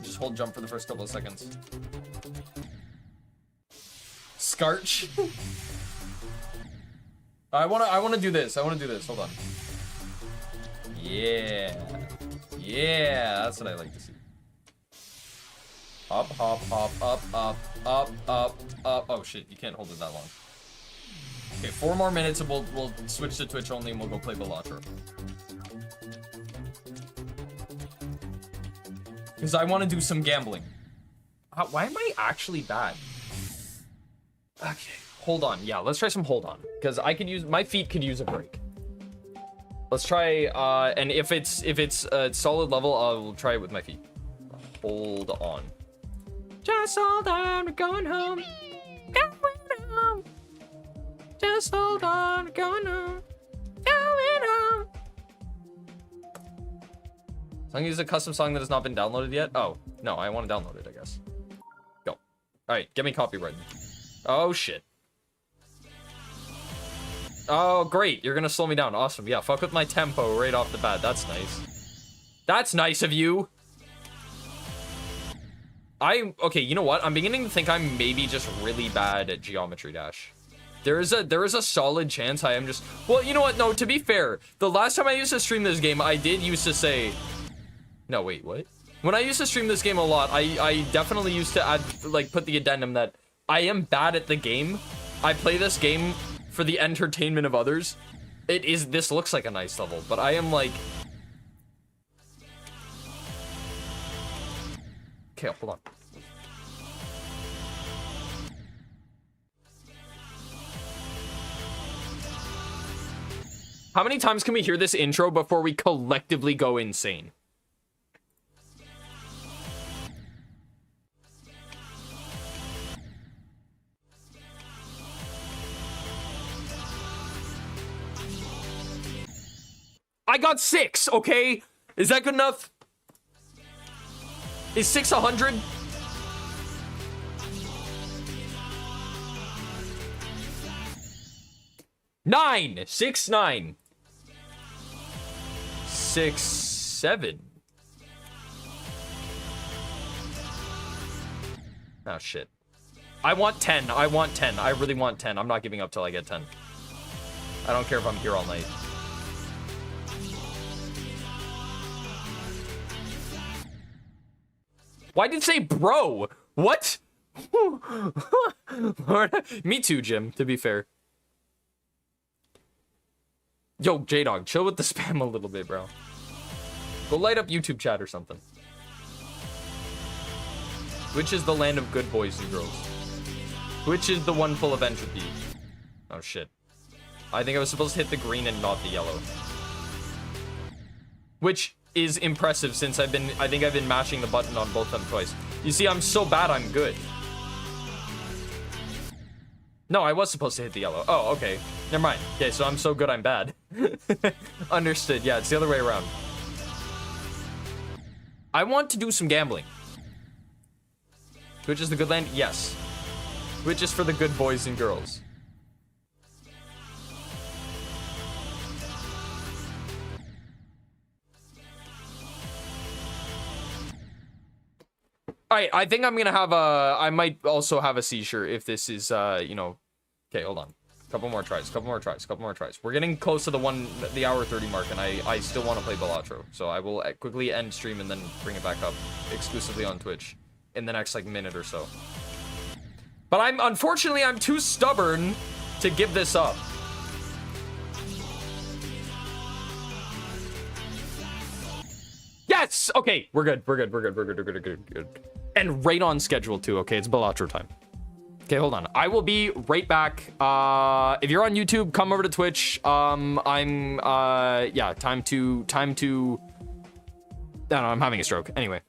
Just hold jump for the first couple of seconds. Scarch. I wanna do this. Hold on. Yeah. Yeah, that's what I like to see. Hop, hop, hop, up, up, up, up, up. Oh shit, you can't hold it that long. Okay, 4 more minutes and we'll switch to Twitch only and we'll go play Balatro. Because I want to do some gambling. Why am I actually bad? Okay, hold on. Yeah, let's try some hold on. Because my feet could use a break. Let's try, and if it's a solid level, I'll try it with my feet. Hold on. Just hold on, we're going home. Going home. Just hold on, we're going home. Going home. Song is a custom song that has not been downloaded yet? Oh, no, I want to download it, I guess. Go. Alright, get me copyright. Oh, shit. Oh, great. You're gonna slow me down. Awesome. Yeah, fuck with my tempo right off the bat. That's nice. That's nice of you. Okay, you know what? I'm beginning to think I'm maybe just really bad at Geometry Dash. There is a solid chance I am just... Well, you know what? No, to be fair, the last time I used to stream this game, I did used to say... No, wait, what? When I used to stream this game a lot, I definitely used to add, like, put the addendum that I am bad at the game. I play this game for the entertainment of others. This looks like a nice level, but I am like... Okay, hold on. How many times can we hear this intro before we collectively go insane? I got 6, okay? Is that good enough? Is 6 100? Nine, 6 9, 6 7. Oh shit. I want 10. I want 10. I really want 10. I'm not giving up till I get 10. I don't care if I'm here all night. Why did it say bro? What? Me too, Jim, to be fair. Yo, J-Dog, chill with the spam a little bit, bro. Go light up YouTube chat or something. Which is the land of good boys and girls? Which is the one full of entropy? Oh, shit. I think I was supposed to hit the green and not the yellow. Which is impressive since I think I've been mashing the button on both of them twice. You see, I'm so bad, I'm good. No, I was supposed to hit the yellow. Oh, okay. Never mind. Okay, so I'm so good, I'm bad. Understood. Yeah, it's the other way around. I want to do some gambling. Which is the good land? Yes. Which is for the good boys and girls. Alright, I think I'm gonna have I might also have a seizure if this is, you know... Okay, hold on. Couple more tries. We're getting close to the hour 30 mark, and I still want to play Balatro. So I will quickly end stream and then bring it back up exclusively on Twitch in the next, like, minute or so. But unfortunately, I'm too stubborn to give this up. Yes! Okay, we're good. We're good. And right on schedule, too. Okay, it's Balatro time. Okay, hold on. I will be right back. If you're on YouTube, come over to Twitch. Yeah, time to... I don't know, I'm having a stroke. Anyway.